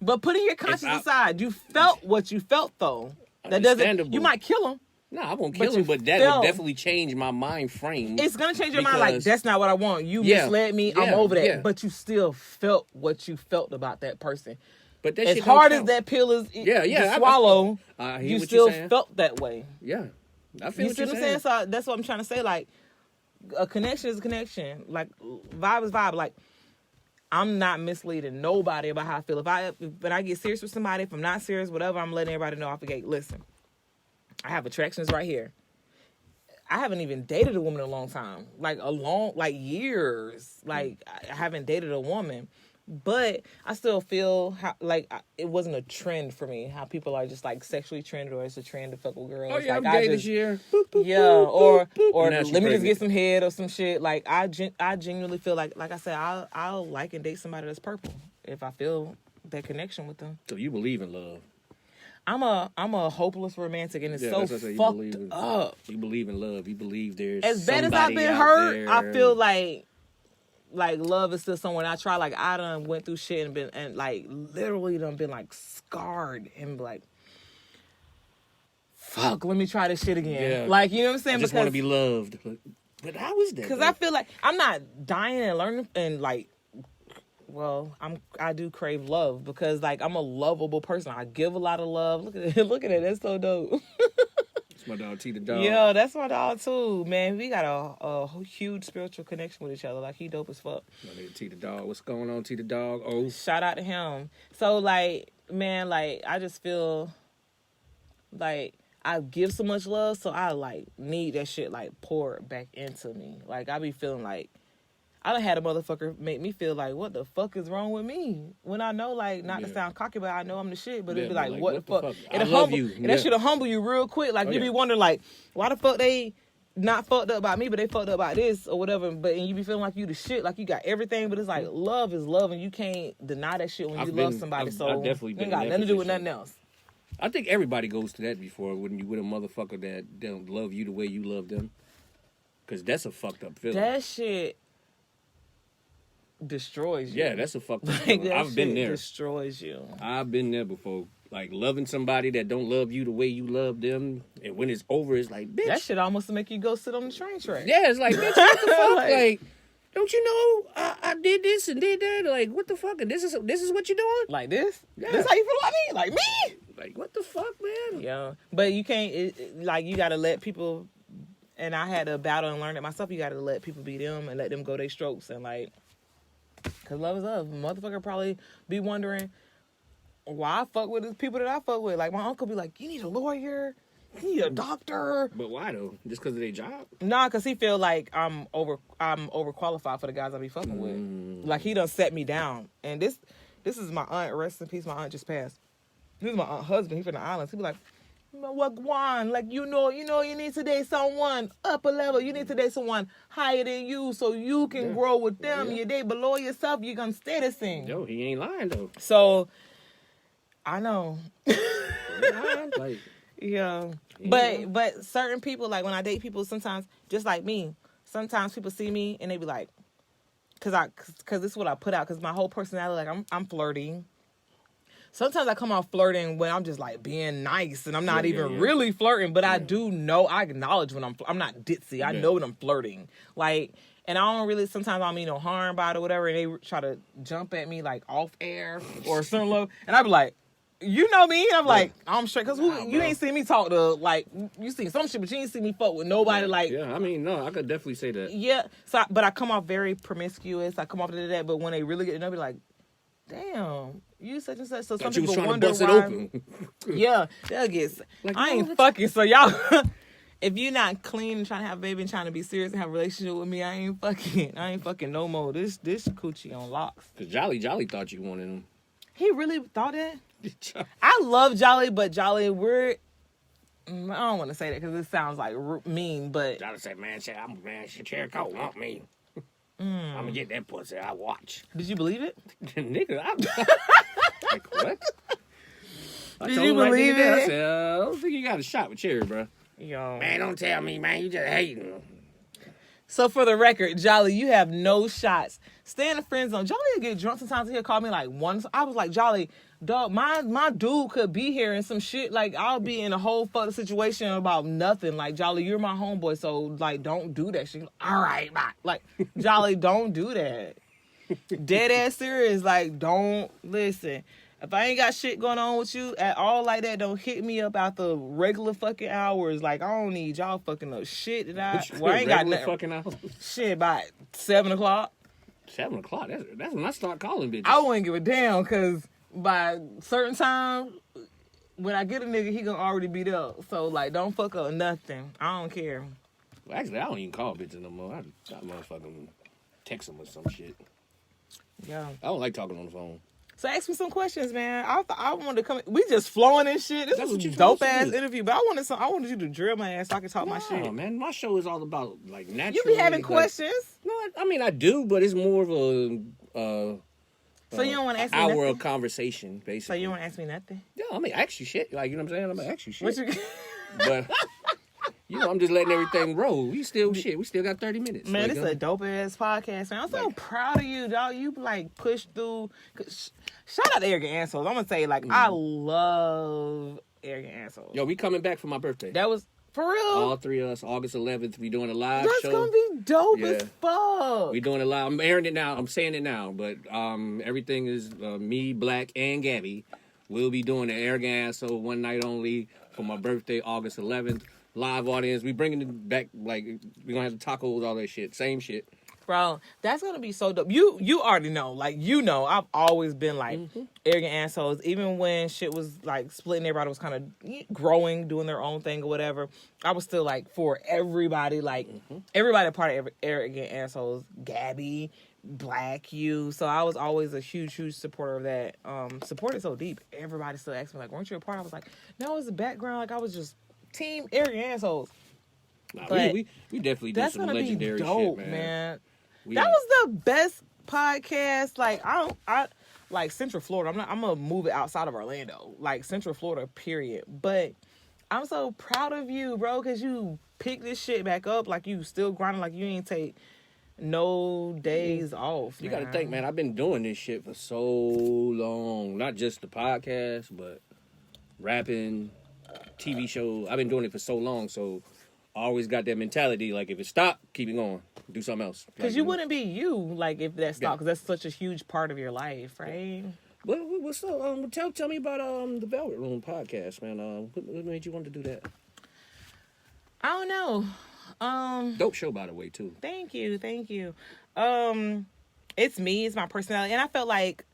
But putting your conscience aside, you felt what you felt, though. That doesn't... You might kill him. No, I won't kill him, but that would definitely change my mind frame. It's going to change your mind, like, that's not what I want. You misled me, I'm over that. Yeah. But you still felt what you felt about that person. But that as hard as that pill is to swallow, you still felt that way. Yeah. I feel what you're saying. So that's what I'm trying to say. Like, a connection is a connection. Like, vibe is vibe. Like, I'm not misleading nobody about how I feel. When I get serious with somebody, if I'm not serious, whatever, I'm letting everybody know off the gate. Listen, I have attractions right here. I haven't even dated a woman in a long time. Like years. Like, I haven't dated a woman. But I still feel it wasn't a trend for me. How people are just like sexually trended, or it's a trend to fuck with girls. Oh yeah, like, I'm gay this year. Yeah, or let me just get some head or some shit. Like I genuinely feel like I said, I'll like and date somebody that's purple if I feel that connection with them. So you believe in love? I'm a hopeless romantic, and it's so fucked up. You believe in love. You believe there's as bad as I've been hurt. There. I feel like love is still someone I try. Like I done went through shit and been literally done been like scarred and like, fuck, let me try this shit again. Yeah. Like, you know what I'm saying? I just want to be loved. But how is that? Because I feel like I'm not dying and learning and like, well, I do crave love because like I'm a lovable person. I give a lot of love. Look at it. That's so dope. My dog T the dog. Yeah, that's my dog too, man. We got a huge spiritual connection with each other. Like he dope as fuck. My nigga T the dog. What's going on, T the dog? Oh, shout out to him. So like, man, like I just feel like I give so much love, so I like need that shit like poured back into me. Like I be feeling like I done had a motherfucker make me feel like, what the fuck is wrong with me? When I know, like, not to sound cocky, but I know I'm the shit. But it'd be like, what the fuck? And that shit'll humble you real quick. Like, you be wondering, like, why the fuck they not fucked up about me, but they fucked up about this or whatever. And you be feeling like you the shit, like you got everything. But it's like, love is love, and you can't deny that shit when you love somebody. So I've definitely been ain't got nothing to do with nothing else. I think everybody goes to that before when you with a motherfucker that don't love you the way you love them. Because that's a fucked up feeling. That shit destroys you. Yeah, that's a fucked up feeling. I've been there. Destroys you. I've been there before. Like loving somebody that don't love you the way you love them, and when it's over, it's like, bitch. That shit almost make you go sit on the train track. Yeah, it's like, bitch, what the fuck? Like, don't you know I did this and did that? Like, what the fuck? And this is what you doing? Like this? Yeah. This how you feel about me? Like me? Like, what the fuck, man? Yeah, but you can't. Like, you gotta let people. And I had to battle and learn it myself. You gotta let people be them and let them go their strokes and like. Cause love is love. Motherfucker probably be wondering why I fuck with the people that I fuck with. Like my uncle be like, you need a lawyer, you need a doctor. But why though? Just cause of their job? Nah, cause he feel like I'm overqualified for the guys I be fucking with. Like he done set me down. And this is my aunt. Rest in peace. My aunt just passed. This is my aunt husband. He from the islands. He be like, what one? Like you need to date someone upper level. You need to date someone higher than you so you can grow with them. You date below yourself, you're gonna stay the same. Yo, he ain't lying though. So I know. Like, yeah. But certain people, like when I date people, sometimes just like me, sometimes people see me and they be like, cause this is what I put out, cause my whole personality, like I'm flirty. Sometimes I come off flirting when I'm just like being nice and I'm not even really flirting, but I do know, I acknowledge when I'm not ditzy. I know when I'm flirting. Like, and I don't really, sometimes I don't mean no harm by it or whatever, and they try to jump at me like off air or something low, and I be like, you know me? And I'm like, I'm straight, because you ain't seen me talk to, like, you seen some shit, but you ain't seen me fuck with nobody, like. Yeah, I mean, no, I could definitely say that. Yeah, so, but I come off very promiscuous, I come off to that, but when they really get to know me, like, damn, you such and such. So some people wonder why. Open. Yeah, they'll get. Like, I ain't fucking. So y'all, if you're not clean and trying to have a baby and trying to be serious and have a relationship with me, I ain't fucking no more. This coochie on locks. Cause Jolly thought you wanted him. He really thought that. I love Jolly, but Jolly, I don't want to say that because it sounds like mean, but Jolly said, man, Jericho want me. I'm gonna get that pussy. I watch. Did you believe it? Nigga, like, what? Did you believe it? I said, I don't think you got a shot with Cherry, bro. Yo. Man, don't tell me, man. You just hating. So for the record, Jolly, you have no shots. Stay in the friend zone. Jolly will get drunk sometimes. He'll call me like once. I was like, Jolly, dog, my dude could be here and some shit. Like, I'll be in a whole fucking situation about nothing. Like, Jolly, you're my homeboy, so like, don't do that shit. All right, bye. Like, Jolly, don't do that. Dead ass serious. Like, don't listen. If I ain't got shit going on with you at all like that, don't hit me up out the regular fucking hours. Like, I don't need y'all fucking up shit that I ain't got nothing. Fucking hours? Shit, by 7 o'clock. 7 o'clock? That's when I start calling bitches. I wouldn't give a damn, because by certain time, when I get a nigga, he gonna already beat up. So, like, don't fuck up nothing. I don't care. Well, actually, I don't even call bitches no more. I motherfucking text them or some shit. Yeah. I don't like talking on the phone. So ask me some questions, man. I wanted to come. We just flowing and shit. This was a dope ass interview, but I wanted you to drill my ass so I can talk my shit. Man, my show is all about like natural. You be having questions? No, I mean I do, but it's more of a. So you don't want to ask me hour nothing? of conversation, basically. So you don't want to ask me nothing? Yeah, I mean ask you shit. Like, you know what I'm saying? I'm gonna ask you shit. What you? But you know, I'm just letting everything roll. We still got 30 minutes. Man, like, this is a dope ass podcast, man. I'm so proud of you, dog. You like pushed through. Shout out to Arrogant Assholes. I'm gonna say, like, I love Arrogant Assholes. Yo, we coming back for my birthday. That was for real. All three of us, August 11th. We doing a live show. That's gonna be dope as fuck. We doing it live. I'm airing it now. I'm saying it now, but everything is me, Black, and Gabby. We'll be doing the Arrogant Asshole one night only for my birthday, August 11th. Live audience. We bringing it back. Like, we gonna have the tacos, all that shit. Same shit. Bro, that's gonna be so dope. You already know. Like, you know, I've always been like Arrogant Assholes. Even when shit was like splitting, everybody was kind of growing, doing their own thing or whatever. I was still like for everybody. Like everybody part of Arrogant Assholes. Gabby, Black, you. So I was always a huge supporter of that. Supported so deep. Everybody still asked me like, "Weren't you a part?" I was like, "No, it was the background. Like, I was just team Arrogant Assholes." Nah, but we definitely did some legendary dope, shit, man. That was the best podcast. Like, I like Central Florida. I'm gonna move it outside of Orlando, like Central Florida, period. But I'm so proud of you, bro, because you picked this shit back up. Like, you still grinding. Like, you ain't take no days off. You gotta think, man. I've been doing this shit for so long. Not just the podcast, but rapping, TV show. I've been doing it for so long, so I always got that mentality. Like, if it stopped, keep it going. Do something else. Because you wouldn't be you, like, if that stopped. Because that's such a huge part of your life, right? What's up? Tell me about the Velvet Room podcast, man. What made you want to do that? I don't know. Dope show, by the way, too. Thank you. It's me. It's my personality. And I felt like,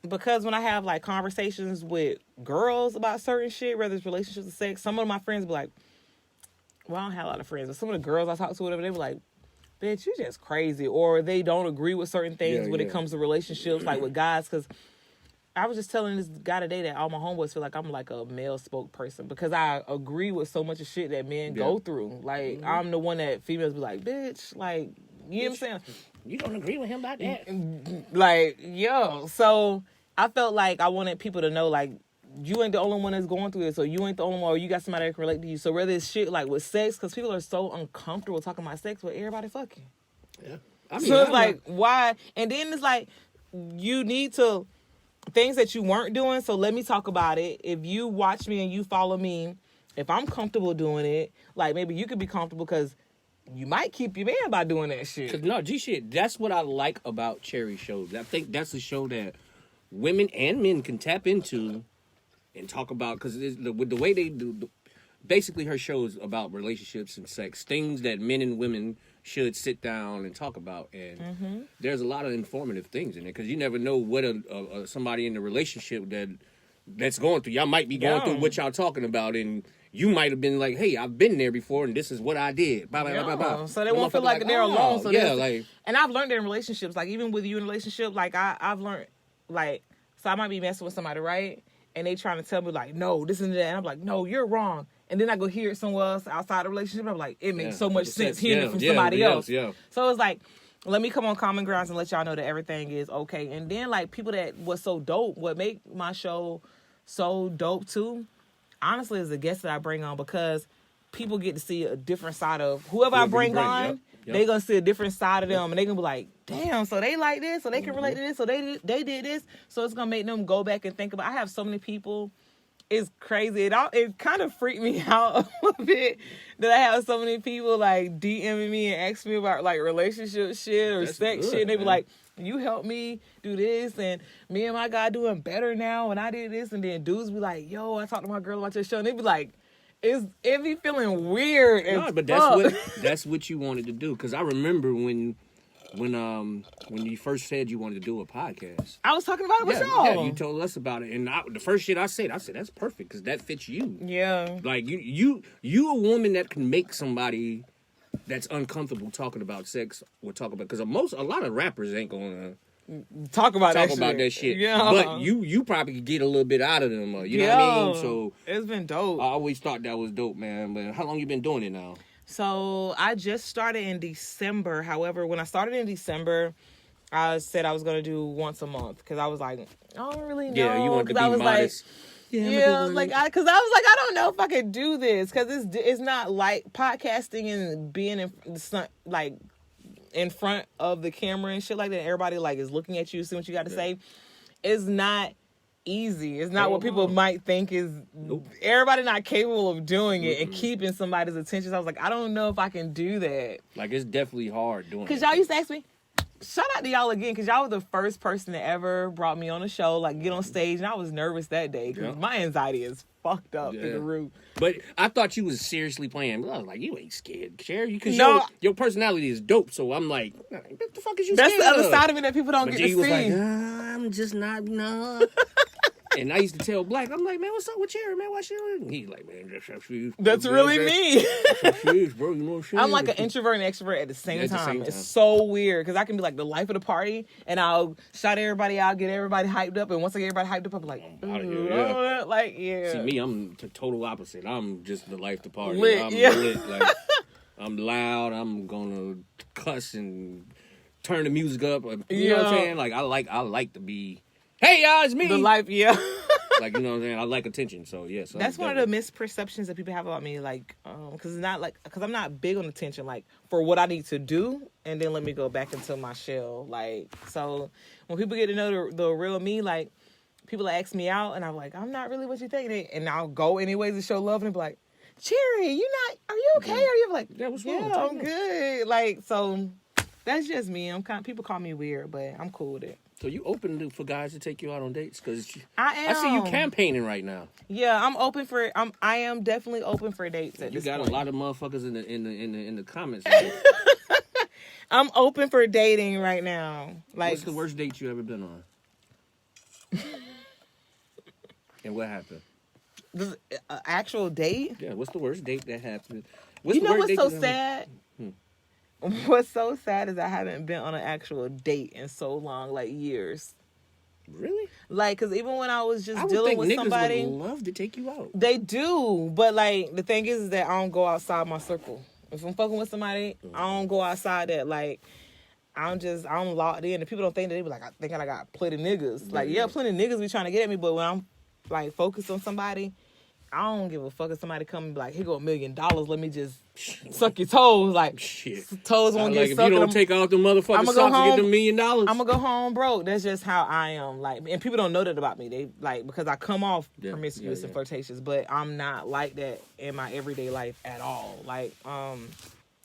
because when I have, like, conversations with girls about certain shit, whether it's relationships or sex, some of my friends be like, well, I don't have a lot of friends, but some of the girls I talk to, whatever, they were like, bitch, you just crazy. Or they don't agree with certain things when it comes to relationships, like with guys. Because I was just telling this guy today that all my homeboys feel like I'm like a male spokesperson, because I agree with so much of shit that men go through. Like, I'm the one that females be like, bitch, like, you know what I'm saying? You don't agree with him about that? Like, yo. So I felt like I wanted people to know, like, you ain't the only one that's going through this, or you ain't the only one, or you got somebody that can relate to you. So whether it's shit like with sex, because people are so uncomfortable talking about sex with everybody fucking. Yeah. I mean, so it's like, why? And then it's like, you need to, things that you weren't doing, so let me talk about it. If you watch me and you follow me, if I'm comfortable doing it, like, maybe you could be comfortable, because you might keep your man by doing that shit. No, shit, that's what I like about Cherry shows. I think that's a show that women and men can tap into and talk about, because with the way they do, basically her show is about relationships and sex, things that men and women should sit down and talk about. And there's a lot of informative things in it, because you never know what somebody in the relationship that's going through. Y'all might be going through what y'all talking about, and you might have been like, hey, I've been there before, and this is what I did. Blah, blah, blah, blah. So they won't feel like they're alone. So like, and I've learned that in relationships, like, even with you in a relationship, like, I've learned, like, so I might be messing with somebody, right? And they trying to tell me, like, no, this and that. And I'm like, no, you're wrong. And then I go hear it somewhere else outside the relationship. And I'm like, it makes so much sense hearing it from somebody else. Yeah. So it's like, let me come on common grounds and let y'all know that everything is okay. And then, like, people that was so dope, what make my show so dope, too, honestly, is the guests that I bring on, because people get to see a different side of whoever I bring on. they gonna see a different side of them, and they gonna be like, damn, so they like this, so they can relate to this, so they did this, so it's gonna make them go back and think about. I have so many people. It's crazy. It kind of freaked me out a bit that I have so many people like DMing me and asking me about like relationship shit or sex shit. And they be like, you helped me do this, and me and my guy doing better now, and I did this. And then dudes be like, yo, I talked to my girl about your show, and they be like, it be feeling weird. No, but that's what you wanted to do. Because I remember when you first said you wanted to do a podcast, I was talking about it with y'all. Yeah, you told us about it, and the first shit I said that's perfect because that fits you. Yeah, like you a woman that can make somebody that's uncomfortable talking about sex or talk about, because a lot of rappers ain't gonna talk about that shit. Yeah, but you probably could get a little bit out of them. You know what I mean? So it's been dope. I always thought that was dope, man. But how long you been doing it now? So I just started in December. However, when I started in December, I said I was going to do once a month because I was like, I don't really know. Yeah, you wanted to be modest. Because I was like, I don't know if I could do this because it's not like podcasting and being in front of the camera and shit like that. Everybody like is looking at you, see what you got to say. It's not easy. It's not what people might think is. Nope. Everybody not capable of doing it and keeping somebody's attention. So I was like, I don't know if I can do that. Like, it's definitely hard doing it. Because y'all used to ask me, shout out to y'all again, because y'all were the first person that ever brought me on a show, like get on stage, and I was nervous that day because my anxiety is fucked up through the roof. But I thought you was seriously playing. But I was like, you ain't scared, Cher, because your personality is dope. So I'm like, what the fuck is you scared of? That's the other side of me that people don't get to see. Was like, I'm just not. And I used to tell Black, I'm like, man, what's up with Cherry, man? Why she? He's like, man, that's how she is. That's really me. That's how she is, bro. You know what she I'm like an introvert and extrovert at the same time. It's so weird because I can be like the life of the party, and I'll shout everybody out, get everybody hyped up, and once I get everybody hyped up, I'm like, See me, I'm the total opposite. I'm just the life of the party. Lit, I'm lit. Like, I'm loud. I'm gonna cuss and turn the music up. You know what I'm saying? Like I like to be. Hey, y'all, it's me. The life, like, you know what I'm saying? I like attention, so yes. Yeah, that's one of the misperceptions that people have about me, like, because I'm not big on attention, like, for what I need to do, and then let me go back into my shell, like, so when people get to know the real me, like, people ask me out, and I'm like, I'm not really what you think, and I'll go anyways to show love, and be like, Cherry, are you okay? Are you like, what's wrong? Yeah, I'm good, like, so that's just me. People call me weird, but I'm cool with it. So you open for guys to take you out on dates? Because I am. I see you campaigning right now. Yeah, I'm open for. I am definitely open for dates at this point. You got a lot of motherfuckers in the comments. I'm open for dating right now. Like, what's the worst date you ever been on? And what happened? Actual date? Yeah. What's the worst date that happened? You know what's so sad? What's so sad is I haven't been on an actual date in so long, like years. Really? Like, because even when I was just dealing with somebody, would love to take you out. They do, but like the thing is that I don't go outside my circle. If I'm fucking with somebody, I don't go outside that. Like, I'm locked in, and people don't think that they be like, I think I got plenty niggas. Like, plenty of niggas be trying to get at me, but when I'm like focused on somebody, I don't give a fuck if somebody come and be like, here go $1 million, let me just suck your toes. Like, toes won't get sucked. If you don't take off the motherfucking socks and get the $1 million. I'm gonna go home broke. That's just how I am. Like, and people don't know that about me. They like, because I come off promiscuous and flirtatious, but I'm not like that in my everyday life at all. Like,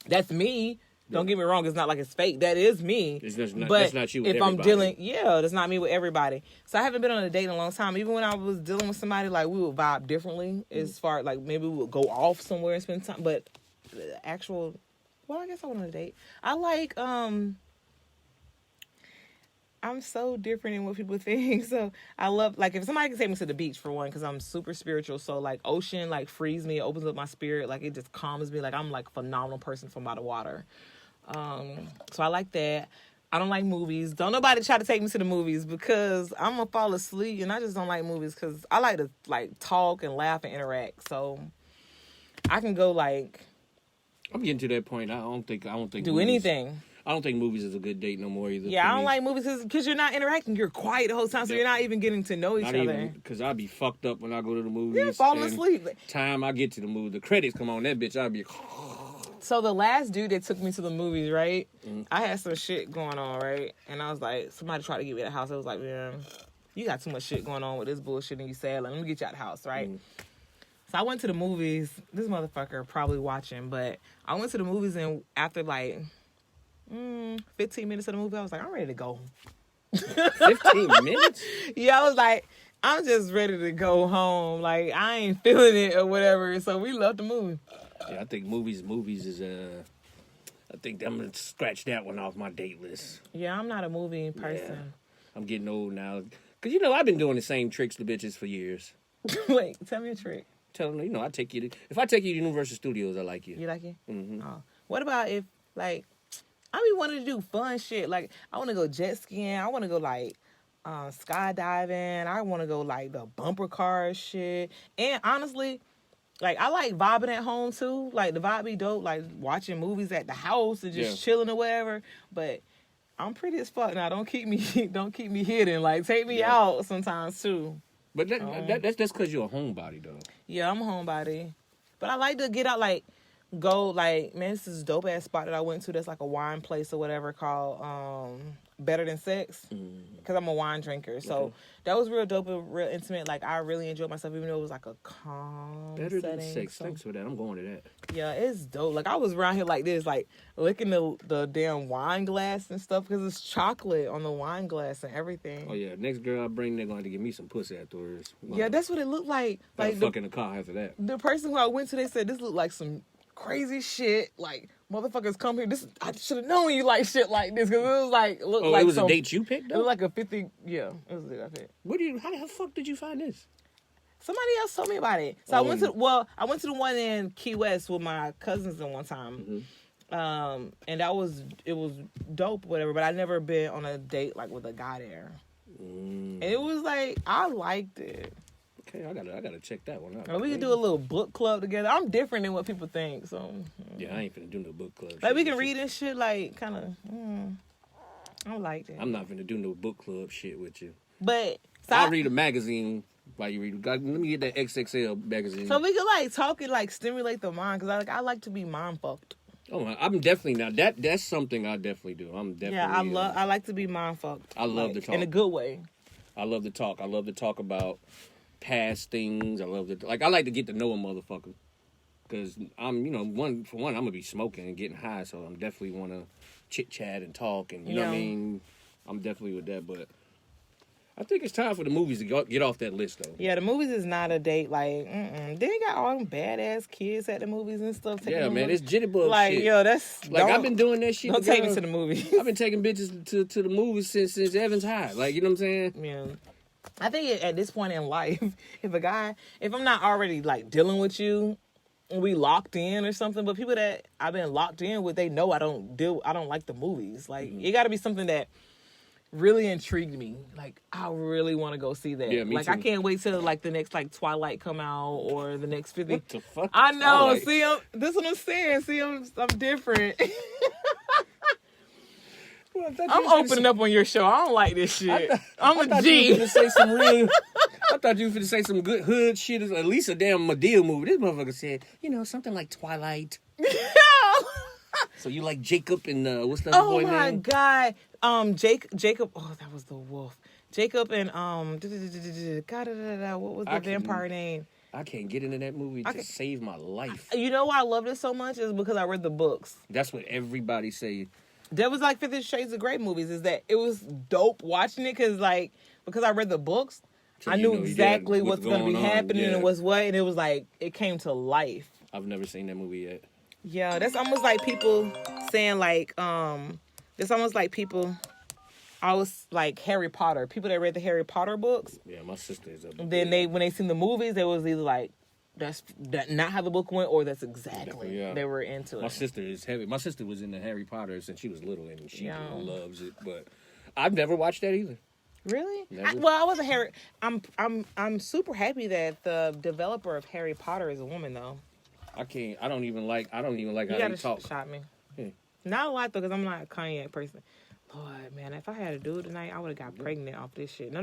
that's me. Don't get me wrong, it's not like it's fake. That is me. That's not you with if everybody. I'm dealing, that's not me with everybody. So I haven't been on a date in a long time. Even when I was dealing with somebody, like, we would vibe differently as far, like, maybe we would go off somewhere and spend time. But actual, I guess I went on a date. I like, I'm so different in what people think. So I love, like, if somebody can take me to the beach, for one, because I'm super spiritual. So, like, ocean, like, frees me, opens up my spirit. Like, it just calms me. Like, I'm, like, a phenomenal person from by the water. So I like that. I don't like movies. Don't nobody try to take me to the movies because I'm gonna fall asleep, and I just don't like movies because I like to like talk and laugh and interact. So I can go like. I'm getting to that point. I don't think do movies, anything. I don't think movies is a good date no more either. Yeah, I don't like movies because you're not interacting. You're quiet the whole time, so you're not even getting to know each other. Because I'll be fucked up when I go to the movies. Yeah, falling asleep. Time I get to the movie, the credits come on, that bitch, I'll be. So the last dude that took me to the movies, right? I had some shit going on, right? And I was like, somebody tried to get me out of the house. I was like, man, you got too much shit going on with this bullshit, and you said, let me get you out of the house, right? So I went to the movies. This motherfucker probably watching, but I went to the movies, and after like 15 minutes of the movie, I was like, I'm ready to go. 15 minutes? Yeah, I was like, I'm just ready to go home. Like, I ain't feeling it or whatever. So we left the movie. Yeah, I think movies is I think I'm gonna scratch that one off my date list. Yeah, I'm not a movie person. Yeah. I'm getting old now. Cause I've been doing the same tricks to bitches for years. Wait, tell me a trick. Tell them, I take you to, if I take you to Universal Studios, I like you. You like it? Mm-hmm. Oh. What about if, like, I be wanting to do fun shit. Like, I want to go jet skiing. I want to go, like, skydiving. I want to go, like, the bumper car shit. And honestly, like, I like vibing at home, too. Like, the vibe be dope. Like, watching movies at the house and just chilling or whatever. But I'm pretty as fuck now. Don't keep me hidden. Like, take me out sometimes, too. But that's because you're a homebody, though. Yeah, I'm a homebody. But I like to get out, like, go, like, man, this is a dope-ass spot that I went to that's like a wine place or whatever called Better Than Sex. Because I'm a wine drinker. So that was real dope and real intimate. Like, I really enjoyed myself, even though it was like a calm Better setting. Than Sex. So, thanks for that. I'm going to that. yeah, it's dope. Like, I was around here like this, like, licking the damn wine glass and stuff because it's chocolate on the wine glass and everything. Oh, yeah. Next girl I bring, they're going to have to give me some pussy afterwards. Yeah, that's what it looked like. Like, fuck in the car after that. The person who I went to, they said this looked like some crazy shit. Like, motherfuckers come here. I should have known you like shit like this because it was like it was a date you picked? It was like a 50. Yeah, it was a date I picked. How the fuck did you find this? Somebody else told me about it. So I went to the one in Key West with my cousins in one time. And it was dope, whatever. But I never been on a date like with a guy there. And it was like I liked it. Okay, I gotta check that one out. And we can do a little book club together. I'm different than what people think, so yeah, I ain't finna do no book club. Like we can read and shit, like kind of. I like that. I'm not finna do no book club shit with you. But so I'll read a magazine while you read. Let me get that XXL magazine. So we can like talk and like stimulate the mind because I like to be mind fucked. Oh, I'm definitely now. That's something I definitely do. I'm definitely. Yeah, I like to be mind fucked. I love to talk in a good way. I love to talk. I love to talk about past things. I like to get to know a motherfucker because I'm I'm gonna be smoking and getting high, so I'm definitely want to chit chat and talk and you know what I mean. I'm definitely with that, but I think it's time for the movies to get off that list though. Yeah, the movies is not a date. Like, they got all them badass kids at the movies and stuff. Yeah, man, it's jitterbug like, shit. Yo, that's like I've been doing that shit. Don't take me to the movies. I've been taking bitches to the movies since Evans High. Like, you know what I'm saying? Yeah. I think at this point in life, if I'm not already like dealing with you, we locked in or something, but people that I've been locked in with, they know I don't like the movies. Like, it got to be something that really intrigued me. Like, I really want to go see that. Yeah, me like, too. I can't wait till like the next like Twilight come out or the next 50. What the fuck? I know. Twilight? See, this is what I'm saying. See, I'm different. I'm opening up on your show. I don't like this shit. I'm a G. I thought you were going to say some good hood shit. At least a damn Madea movie. This motherfucker said, something like Twilight. So you like Jacob and what's the other boy name? Oh my God. Jacob. Oh, that was the wolf. Jacob and what was the vampire name? I can't get into that movie to save my life. You know why I loved it so much is because I read the books. That's what everybody say. That was like 50 Shades of Grey movies. Is that it was dope watching it because I read the books. So I knew exactly what's going to be happening and what's what, and it was like it came to life. I've never seen that movie yet. Yeah, that's almost like people saying like it's almost like people. I was like Harry Potter. People that read the Harry Potter books. Yeah, my sister is. Then when they seen the movies, they was either like, that's not how the book went, or that's exactly they were into it. My sister is heavy. My sister was into Harry Potter since she was little, and she loves it. But I've never watched that either. Really? Never. I wasn't Harry. I'm super happy that the developer of Harry Potter is a woman though. I don't even like how they talk. Shot me. Yeah. Not a lot though, because I'm not a Kanye person. Lord, man, if I had a dude tonight, I would have got pregnant off this shit. No.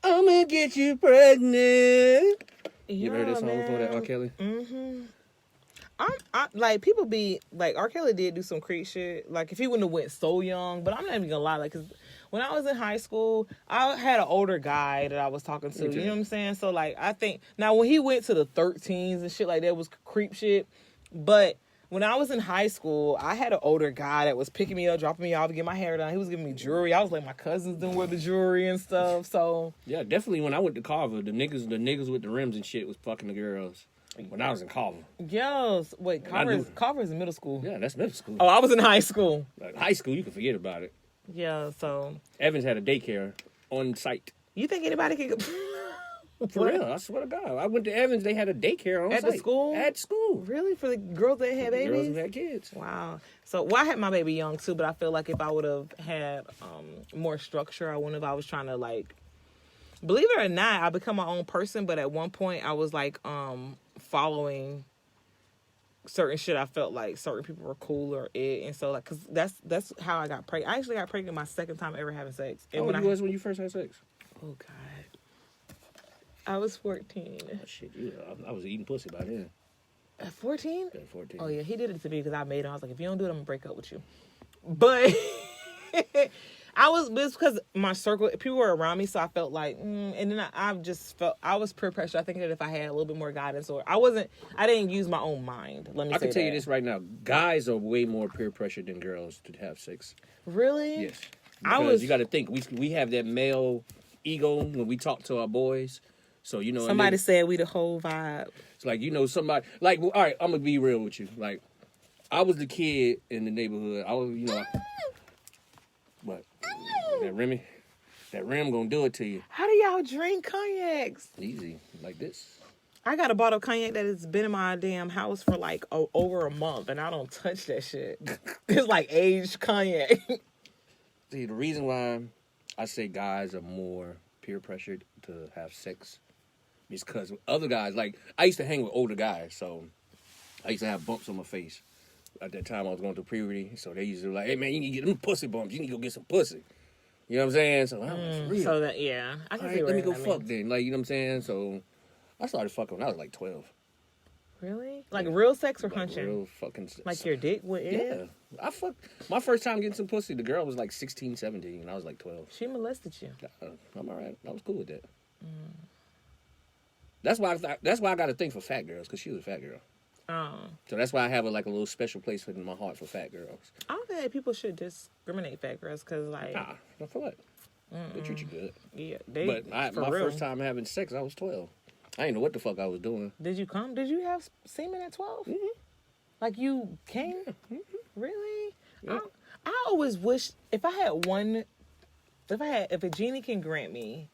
I'm gonna get you pregnant. You ever heard that song before that, R. Kelly? Mm-hmm. Like, people be like, R. Kelly did do some creep shit. Like, if he wouldn't have went so young, but I'm not even gonna lie, like, cause when I was in high school, I had an older guy that I was talking to. You know what I'm saying? So, like, I think now when he went to the 13s and shit like that was creep shit, but when I was in high school, I had an older guy that was picking me up, dropping me off, to get my hair done. He was giving me jewelry. I was like, my cousins didn't wear the jewelry and stuff. So yeah, definitely. When I went to Carver, the niggas with the rims and shit was fucking the girls. When I was in Carver. Yes. Wait, Carver is in middle school. Yeah, that's middle school. Oh, I was in high school. Like, high school, you can forget about it. Yeah, so Evans had a daycare on site. you think anybody can For real, I swear to God. I went to Evans, they had a daycare on at site. the school? At school. Really? For the girls that had babies? Girls who had kids. Wow. So, well, I had my baby young too, but I feel like if I would have had more structure, I wouldn't have. I was trying to, like, believe it or not, I become my own person, but at one point I was like following certain shit. I felt like certain people were cool or it, and so, like, cause that's how I got pregnant. I actually got pregnant my second time ever having sex. And How old was when you first had sex? Oh God, I was 14. Oh, shit, I was eating pussy by then. At 14? Yeah, 14. Oh yeah, he did it to me because I made him. I was like, if you don't do it, I'm gonna break up with you. But it's because my circle, people were around me, so I felt like, and then I just felt, I was peer pressure. I think that if I had a little bit more guidance, or I didn't use my own mind. Let me say I can tell that. you this right now. Guys are way more peer pressured than girls to have sex. Really? Yes. Because you got to think, we have that male ego when we talk to our boys. So, you know. Somebody said we the whole vibe. It's like, you know, somebody, like, all right, I'm going to be real with you. Like, I was the kid in the neighborhood. I was, you know, what? That rim gonna do it to you. How do y'all drink cognacs? Easy, like this. I got a bottle of cognac that has been in my damn house for like over a month, and I don't touch that shit. It's like aged cognac. See, the reason why I say guys are more peer pressured to have sex is because other guys, like, I used to hang with older guys, so I used to have bumps on my face. At that time, I was going through puberty, so they used to be like, hey, man, you need to get them pussy bumps. You need to go get some pussy. You know what I'm saying? So, I was real. So that, yeah. I can see let me go that fuck means. then. Like, you know what I'm saying? So, I started fucking when I was like 12. Really? Like real sex or Like hunching? real fucking sex. Like your dick with it? Yeah. I fucked. My first time getting some pussy, the girl was like 16, 17, and I was like 12. She molested you. I'm all right. I was cool with that. That's why I got a thing for fat girls, because she was a fat girl. Oh. So that's why I have a little special place in my heart for fat girls. I don't think that people should discriminate fat girls because, like... Nah, not for what? They treat you good. Yeah, But my first time having sex, I was 12. I didn't know what the fuck I was doing. Did you come? Did you have semen at 12? Mm-hmm. Like you came? Yeah. Mm-hmm. Really? Yeah. I always wish if a genie can grant me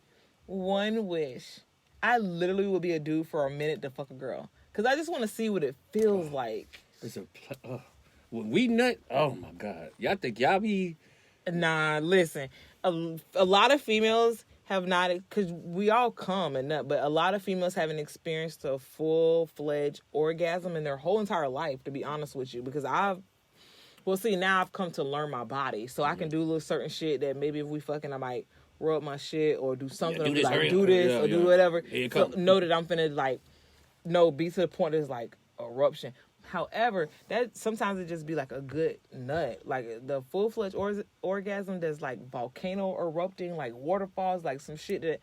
one wish, I literally would be a dude for a minute to fuck a girl. Because I just want to see what it feels like. When we nut, oh my God. Y'all think y'all be... Nah, listen. A lot of females have not, because we all come and nut, but a lot of females haven't experienced a full-fledged orgasm in their whole entire life, to be honest with you. Because now I've come to learn my body. So I can do little certain shit that maybe if we fucking, I might rub my shit or do something. Do this or do whatever. So know that I'm finna, like, be to the point that it's like eruption. However, that sometimes it just be like a good nut, like the full-fledged orgasm that's like volcano erupting, like waterfalls, like some shit that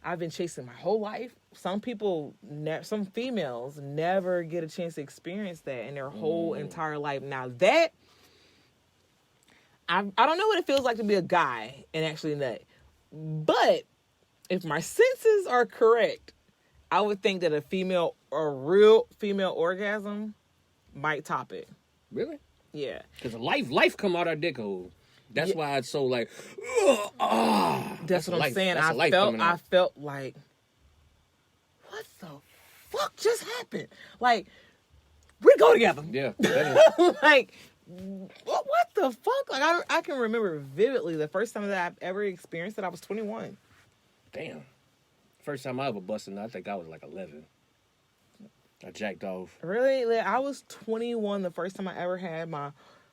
I've been chasing my whole life. Some females never get a chance to experience that in their whole entire life. Now that I don't know what it feels like to be a guy and actually nut, but if my senses are correct, I would think that a real female orgasm might top it. Really? Yeah. Because life come out our dick hole. That's why it's so like, that's what I'm saying. I felt like, what the fuck just happened? Like, we go together. Yeah. Like, what the fuck? Like, I can remember vividly the first time that I've ever experienced it. I was 21. Damn. First time I ever busted, I think I was like 11. I jacked off. Really? Like, I was 21 the first time I ever had my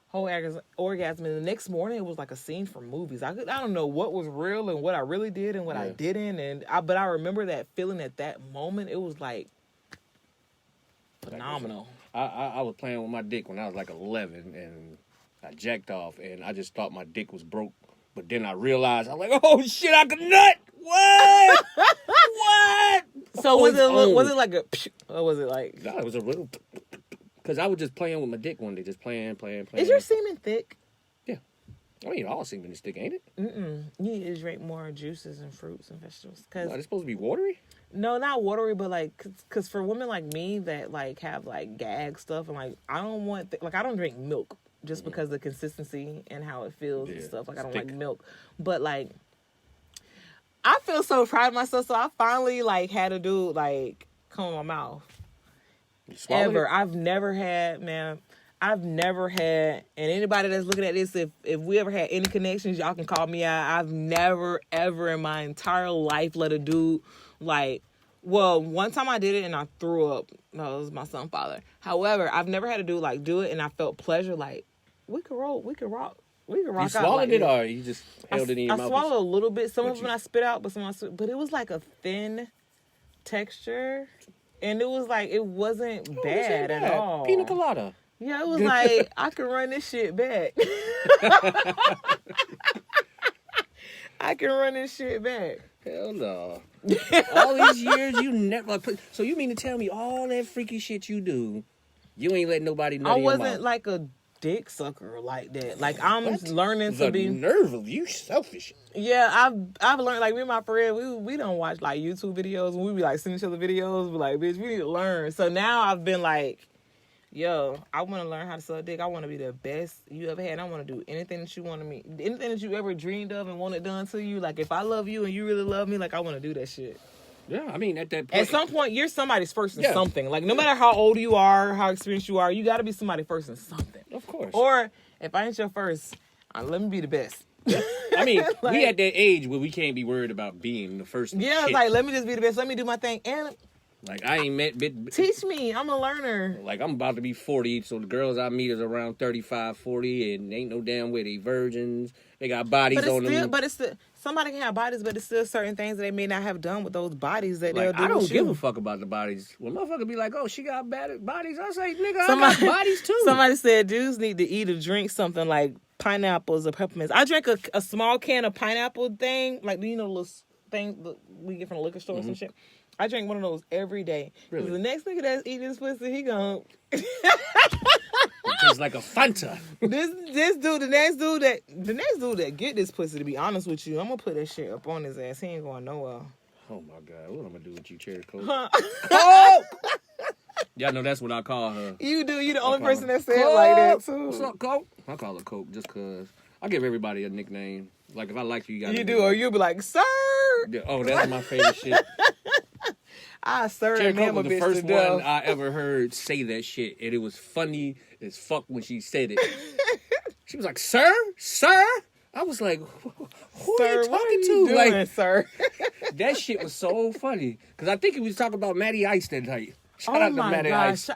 whole orgasm. And the next morning, it was like a scene from movies. I don't know what was real and what I really did and what I didn't. But I remember that feeling at that moment. It was like phenomenal. I was playing with my dick when I was like 11, and I jacked off, and I just thought my dick was broke. But then I realized, I'm like, oh shit, I could nut. What? What? So was it like a, or was it like? No, it was a real. Because I was just playing with my dick one day, just playing. Is your semen thick? Yeah. I mean, all semen is thick, ain't it? Mm-mm. You need to drink more juices and fruits and vegetables. Cause It's supposed to be watery? no, not watery, but like, cause for women like me that like have like gag stuff and like I don't want like I don't drink milk just because of the consistency and how it feels and stuff. Like I don't like milk, but like I feel so proud of myself. So I finally like had a dude like come in my mouth. Ever. I've never had, and anybody that's looking at this, if we ever had any connections, y'all can call me out. I've never, ever in my entire life let a dude, like, well, one time I did it and I threw up. No, it was my son's father. However, I've never had a dude, like, do it and I felt pleasure, like, we could rock. You swallowed it or you just held it in your mouth? I swallowed a little bit. Some of them I spit out, but it was like a thin texture. And it was like, it wasn't bad at all. Pina colada. Yeah, it was like, I could run this shit back. I can run this shit back. Hell no. All these years, you never... So you mean to tell me all that freaky shit you do, you ain't let nobody know? I wasn't like a dick sucker like that. Like, I'm learning to be... The nerve of you selfish. Yeah, I've learned, like, me and my friend, we don't watch, like, YouTube videos, and we be, like, sending each other videos, but, like, bitch, we need to learn. So now I've been, like, yo, I want to learn how to suck dick. I want to be the best you ever had. I want to do anything that you want to me. Anything that you ever dreamed of and wanted done to you. Like, if I love you and you really love me, like, I want to do that shit. Yeah, I mean, at that point... At some point, you're somebody's first in something. Like, no matter how old you are, how experienced you are, you got to be somebody first in something. Of course. Or, if I ain't your first, let me be the best. I mean, like, we at that age where we can't be worried about being the first. Yeah, shit. Like, let me just be the best. Let me do my thing. And like, I ain't met... Teach me. I'm a learner. Like, I'm about to be 40, so the girls I meet is around 35, 40, and ain't no damn way they virgins. They got bodies on them. But it's still... Somebody can have bodies, but it's still certain things that they may not have done with those bodies that they'll do. I don't give a fuck about the bodies. When motherfucker be like, oh, she got bad bodies, I say, nigga, I got bodies too. Somebody said dudes need to eat or drink something like pineapples or peppermints. I drank a small can of pineapple thing, like, you know, little thing we get from the liquor store and shit. I drink one of those every day. Really? The next nigga that's eating this pussy, he gon' it tastes like a Fanta. This dude, the next dude that get this pussy, to be honest with you, I'm gonna put that shit up on his ass. He ain't going nowhere. Oh my God, what I'm gonna do with you, Cherry Coke? Coke! Y'all know that's what I call her. You do. You the only person that said it like that too. What's up, Coke? I call her Coke just cause I give everybody a nickname. Like if I like you, you gotta. You do, or you'll be like, sir. Yeah, oh, that's my favorite shit. I sir Cherry Coke was the first one I ever heard say that shit, and it was funny as fuck when she said it. She was like, "Sir, sir." I was like, "Who are you talking to?" Doing, like, sir. That shit was so funny because I think he was talking about Matty Ice that night. Shout out to Matty Ice.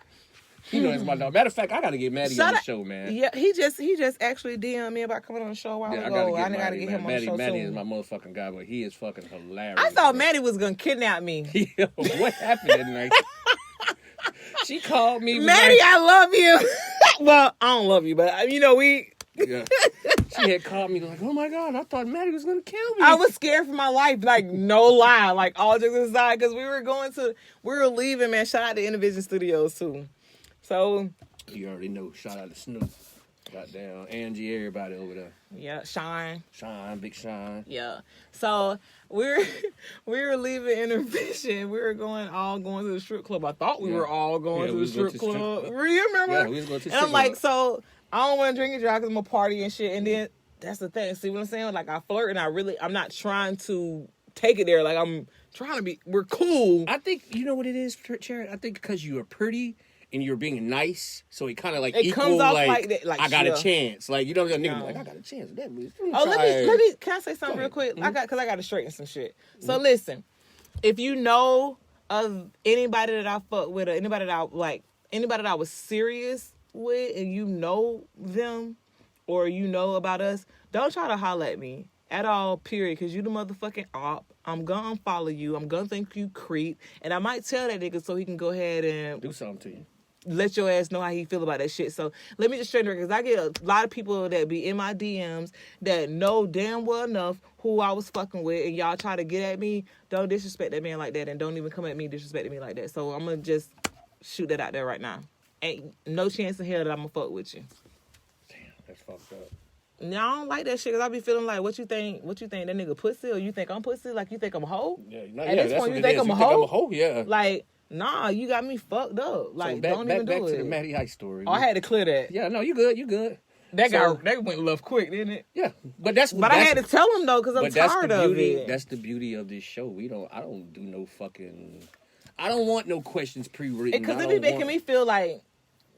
You know, it's my dog. Matter of fact, I gotta get Matty on the show, man. Yeah, he just actually DM'd me about coming on the show a while ago. I gotta get him on the show. Matty is my motherfucking guy, but he is fucking hilarious. I thought Matty was gonna kidnap me. What happened that night? She called me. Matty, I love you. Well, I don't love you, but you know we. Yeah. She had called me like, oh my God, I thought Matty was gonna kill me. I was scared for my life, like no lie, like all jokes aside, because we were leaving, man. Shout out to Intervision Studios too. So you already know. Shout out to Snoop. Goddamn Angie, everybody over there. Yeah, Shine, Big Shine. Yeah. So we were leaving Intervision. We were going to the strip club. I thought we were all going to the strip club. You remember? Yeah, we was going to the strip club. And I'm like, so I don't want to drink and drive because I'm a party and shit. And then that's the thing. See what I'm saying? Like I flirt and I'm not trying to take it there. Like I'm trying to we're cool. I think, you know what it is, Cherry? I think because you are pretty and you're being nice, so it kind of like it comes off like that. Like, I got a chance. Like, you know, that nigga be like, I got a chance. That bitch. Let me. Can I say something real quick? Mm-hmm. Because I got to straighten some shit. So listen, if you know of anybody that I fuck with, or anybody that I was serious with, and you know them, or you know about us, don't try to holler at me at all. Period. Because you the motherfucking op. I'm gonna unfollow you. I'm gonna think you creep, and I might tell that nigga so he can go ahead and do something to you. let your ass know how he feel about that shit. So let me just straighten it, because I get a lot of people that be in my DMs that know damn well enough who I was fucking with, and y'all try to get at me. Don't disrespect that man like that, and don't even come at me disrespecting me like that. So I'm gonna just shoot that out there right now. Ain't no chance in hell that I'm gonna fuck with you. Damn, that's fucked up. No, I don't like that shit, because I be feeling like, what you think that nigga pussy, or you think I'm pussy? Like, you think I'm a hoe? Yeah, At this point, you think I'm a hoe? I'm a hoe? Yeah. Like, nah, you got me fucked up. Like, so don't even do it. Back to the Matty Ice story. Oh, I had to clear that. Yeah, no, you good. That went left quick, didn't it? Yeah, But I had to tell him though, because I'm tired of it. That's the beauty of this show. I don't do no fucking. I don't want no questions pre-written. Because it be making me feel like,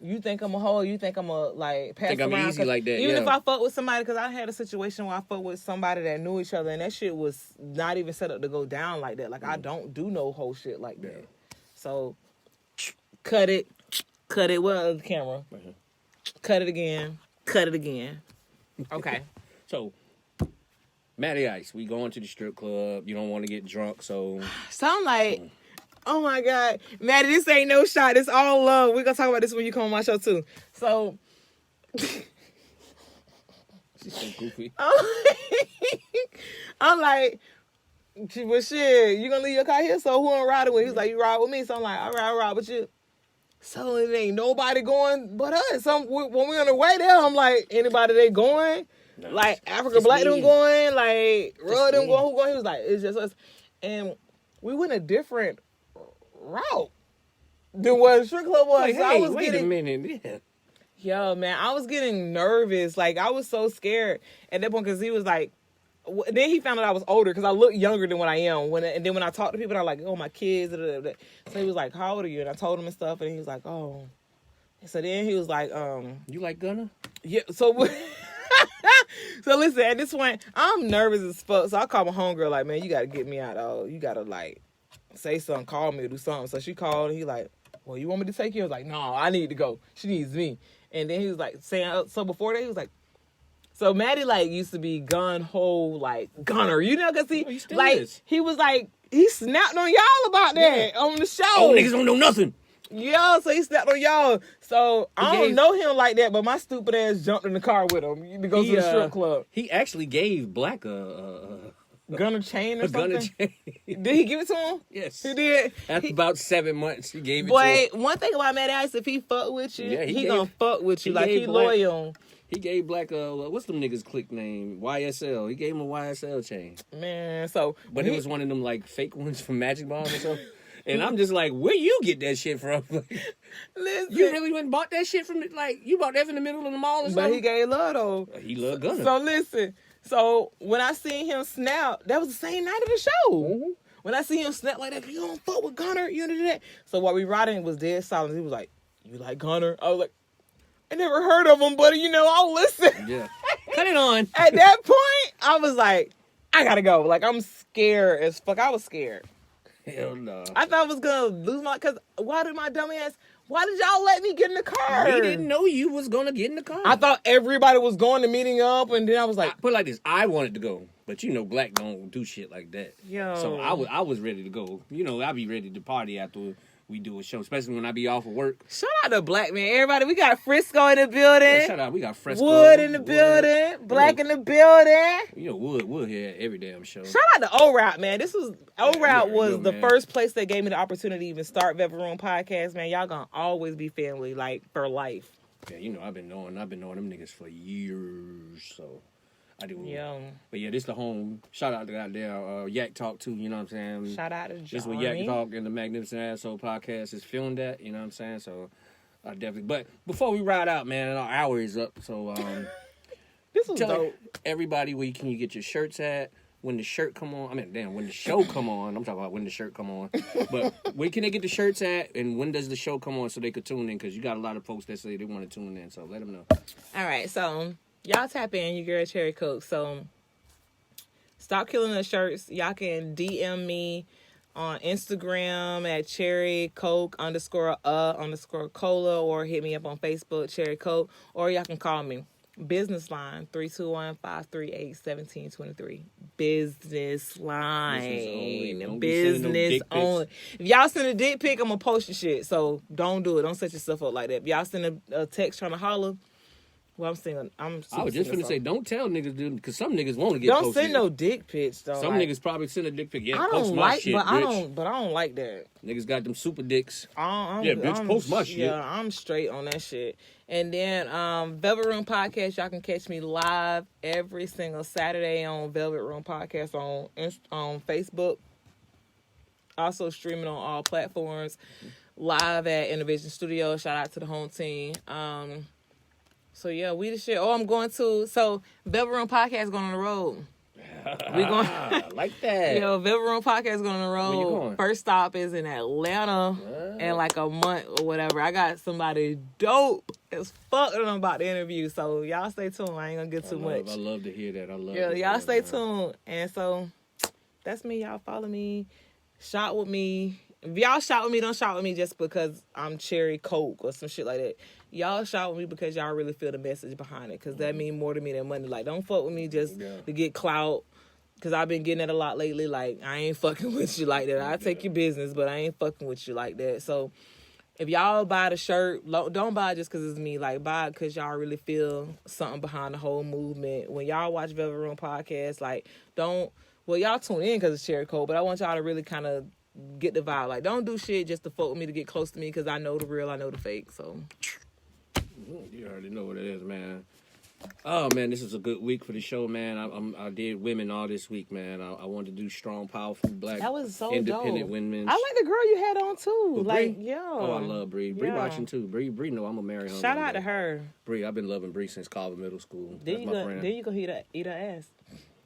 you think I'm a hoe, you think I'm a, like, pass think I'm around. easy like that, Even yeah. if I fuck with somebody, because I had a situation where I fucked with somebody that knew each other, and that shit was not even set up to go down like that. Like, I don't do no whole shit like that. Yeah. So, cut it. Well, the camera. Cut it again. Okay. So, Matty Ice, we going to the strip club. You don't want to get drunk, so. So I'm like, oh my God, Maddie, this ain't no shot. It's all love. We're going to talk about this when you come on my show too. So. She's so goofy. I'm like, well, shit, you going to leave your car here? So who I'm riding with? He's like, you ride with me? So I'm like, all right, I ride with you. So it ain't nobody going but us. When we on the way there, I'm like, anybody they going? No, like Africa Black them going? Like Rod them going? Who going? He was like, it's just us. And we went a different route than what the strip club was. Like, so hey, I was wait a minute. Yeah. Yo, man, I was getting nervous. Like, I was so scared at that point, because he was like, then he found out I was older, because I look younger than what I am. And then when I talk to people, I'm like, oh, my kids. So he was like, how old are you? And I told him and stuff, and he was like, oh. So then he was like, you like Gunna? Yeah, so so listen, at this point, I'm nervous as fuck. So I called my homegirl, like, man, you got to get me out. Oh, you got to, like, say something, call me or do something. So she called, and he like, well, you want me to take you? I was like, no, I need to go. She needs me. And then he was like, saying, so before that, he was like, so Maddie, like, used to be gun-ho, like, gunner, you know, because he, like, he was like, he snapped on y'all about that on the show. Oh, niggas don't know nothing. Yeah, so he snapped on y'all. So I don't know him like that, but my stupid ass jumped in the car with him to go to the strip club. He actually gave Black a gunner chain or something. Gunner chain. Did he give it to him? Yes. He did? After about 7 months, he gave it to him. Boy, one thing about Matty Ice, if he fuck with you, he gonna fuck with you. Like, he Black, loyal. He gave Black what's them niggas click name? YSL. He gave him a YSL chain. Man, so. But it was one of them, like, fake ones from Magic Bomb or something. And I'm just like, where you get that shit from? Listen, you really went and bought that shit from, like, you bought that from the middle of the mall or something? But he gave love, though. He loved Gunna. So listen, so when I seen him snap, that was the same night of the show. Mm-hmm. When I see him snap like that, you don't fuck with Gunner, you know that. So while we riding, was dead silent. He was like, you like Gunner? I was like, I never heard of him, but I'll listen. Yeah. Cut it on. At that point, I was like, I gotta go. Like, I'm scared as fuck. I was scared. Hell no. I thought I was gonna lose cause why did y'all let me get in the car? We didn't know you was gonna get in the car. I thought everybody was going to meeting up, and then I was like, put it like this, I wanted to go, but Black don't do shit like that. Yo. So I was ready to go. I be ready to party after we do a show, especially when I be off of work. Shout out to Black, man. Everybody, we got Frisco in the building. Yeah, shout out, we got Frisco. Wood in the building. Black in the building. Wood here every damn show. Shout out to O-Route, man. O-Route was the first place that gave me the opportunity to even start Velvet Room Podcast, man. Y'all gonna always be family, like, for life. Yeah, I've been knowing them niggas for years, so I do. Yeah. But yeah, this the home. Shout out to goddamn Yak Talk too, you know what I'm saying? Shout out to Johnny. This is what Yak Talk and the Magnificent Asshole Podcast is filmed at, you know what I'm saying? So I definitely. But before we ride out, man, our hour is up. So this was tell dope. Everybody where can you get your shirts at? When the shirt come on, when the show come on. I'm talking about when the shirt come on. But where can they get the shirts at, and when does the show come on so they could tune in? Because you got a lot of folks that say they want to tune in, so let them know. All right, so y'all tap in, your girl Cherry Coke. So stop killing the shirts. Y'all can DM me on Instagram at Cherry Coke __cola, or hit me up on Facebook, Cherry Coke, or y'all can call me Business line 321-538-1723. Business line. Don't be sending no dick Business pics. only. If y'all send a dick pic, I'm gonna post your shit. So don't do it. Don't set yourself up like that. If y'all send a text trying to holler, well, I'm singing. I was just finna say, don't tell niggas, dude, because some niggas want to get don't posted. send no dick pics though. Some like, niggas probably send a dick pic. Yeah, I post don't my like, shit, but bitch. I don't like that. Niggas got them super dicks. I'm post my shit. Yeah, I'm straight on that shit. And then Velvet Room Podcast, y'all can catch me live every single Saturday on Velvet Room Podcast on Facebook. Also streaming on all platforms. Live at Innovision Studio. Shout out to the home team. So yeah, we the shit. Velvet Room Podcast going on the road. We going like that. Yo, Velvet Room Podcast going on the road. Where you going? First stop is in Atlanta in like a month or whatever. I got somebody dope as fuck that I'm about to interview. So y'all stay tuned. I ain't gonna get too much. I love to hear that. Y'all stay tuned. And so that's me. Y'all follow me. Shot with me. If y'all shot with me, don't shot with me just because I'm Cherry Coke or some shit like that. Y'all shot with me because y'all really feel the message behind it. Because that mean more to me than money. Like, don't fuck with me just to get clout. Because I've been getting it a lot lately. Like, I ain't fucking with you like that. I take your business, but I ain't fucking with you like that. So, if y'all buy the shirt, don't buy it just because it's me. Like, buy it because y'all really feel something behind the whole movement. When y'all watch Velvet Room Podcast, like, y'all tune in because it's Cherry Coke, but I want y'all to really kind of get the vibe. Like, don't do shit just to fuck with me to get close to me because I know the real, I know the fake. So, you already know what it is, man. Oh man, this was a good week for the show, man. I did women all this week, man. I wanted to do strong, powerful black, that was so independent dope. women. I like the girl you had on too. But like, Bree? yo. Oh, I love Bree. Bree Yeah. watching too. Bree know I'm gonna marry her. Shout out to her. Bree, I've been loving Bree since Carver Middle School. Then That's my friend. you go eat her ass.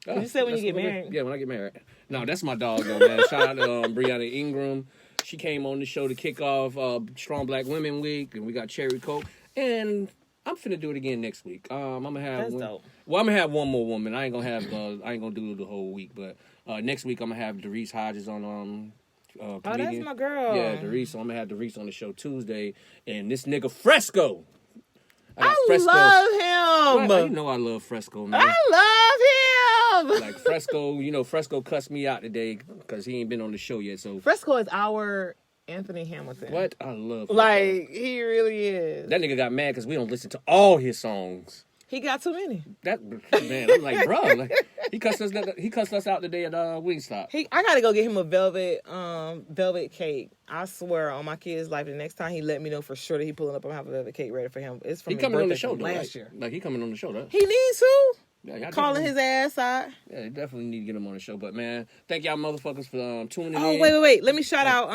You said when you get married. Yeah, when I get married. No, that's my dog though, man. Shout out to Brianna Ingram. She came on the show to kick off Strong Black Women Week, and we got Cherry Coke. And I'm finna do it again next week. I'm gonna have dope. Well, I'm gonna have one more woman. I ain't gonna do the whole week, but next week I'm gonna have Doris Hodges on. Oh, that's my girl. Yeah, Doris. So I'm gonna have Doris on the show Tuesday, and this nigga Fresco. I love him. Well, you know I love Fresco, man. I love him. Like Fresco, Fresco cussed me out today because he ain't been on the show yet. So Fresco is our Anthony Hamilton. what? I love Fresco. Like, he really is. That nigga got mad because we don't listen to all his songs. He got too many. That man, I'm like, bro, like, he cussed us out today at Wingstop. I gotta go get him a velvet cake. I swear on my kid's life, the next time he let me know for sure that he pulling up, I'm gonna have a velvet cake ready for him. It's from He his coming on the birthday show from though, last right? year. Like he coming on the show though. He needs to. Yeah, Calling his ass out. Yeah, they definitely need to get him on the show. But man, thank y'all motherfuckers for tuning in. Oh, wait. Let me shout out.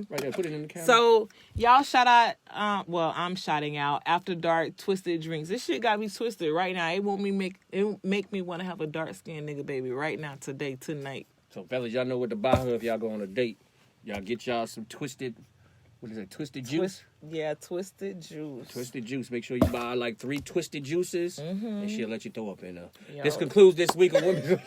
Right there, put it in the camera. So y'all shout out. I'm shouting out After Dark Twisted Drinks. This shit got me twisted right now. It make me want to have a dark skinned nigga baby right now, today, tonight. So fellas, y'all know what to buy her if y'all go on a date. Y'all get y'all some twisted. What is it? Twisted juice. Twisted juice. Twisted juice. Make sure you buy like 3 twisted juices, and she'll let you throw up in there. Yo. This concludes this week of women.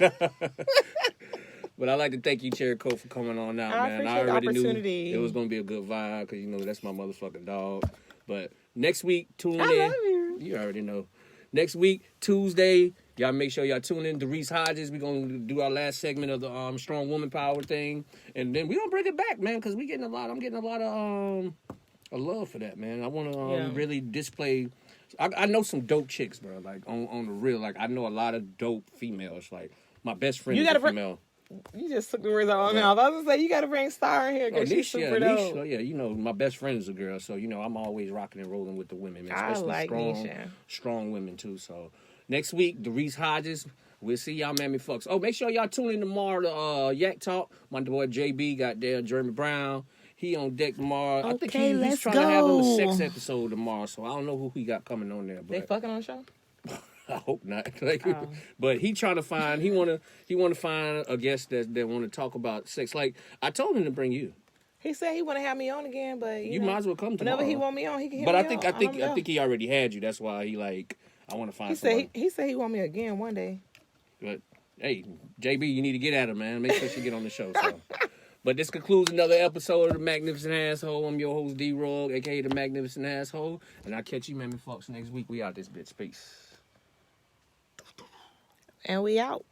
But I'd like to thank you, Cherry Coke, for coming on out, man. I already knew it was gonna be a good vibe because that's my motherfucking dog. But next week, tune in. I love you. You already know. Next week, Tuesday, y'all make sure y'all tune in. Doris Hodges. We're gonna do our last segment of the Strong Woman Power thing, and then we gonna bring it back, man, because I'm getting a lot of love for that, man. I want to really display. I know some dope chicks, bro. Like on the real, like I know a lot of dope females. Like my best friend is a female. You just took the words out of my mouth. I was gonna say you got to bring Star in here because she's super dope. My best friend is a girl, so I'm always rocking and rolling with the women, man. Especially I like strong women too. So next week, Doris Hodges. We'll see y'all, mammy fucks. Oh, make sure y'all tune in tomorrow to Yak Talk. My boy JB got there, Jeremy Brown. He on deck tomorrow. Okay, I think he's trying to have him a sex episode tomorrow, so I don't know who he got coming on there. But they fucking on the show? I hope not. But he trying to find. He want to find a guest that want to talk about sex. Like I told him to bring you. He said he want to have me on again, but you might as well come tomorrow. Whenever he want me on, he can. But I think he already had you. That's why he like. I want to find. He said he want me again one day. But hey, JB, you need to get at her, man. Make sure she get on the show. So. But this concludes another episode of The Magnificent Asshole. I'm your host, D-Rugg, a.k.a. The Magnificent Asshole. And I'll catch you, mammy fucks, next week. We out this bitch. Peace. And we out.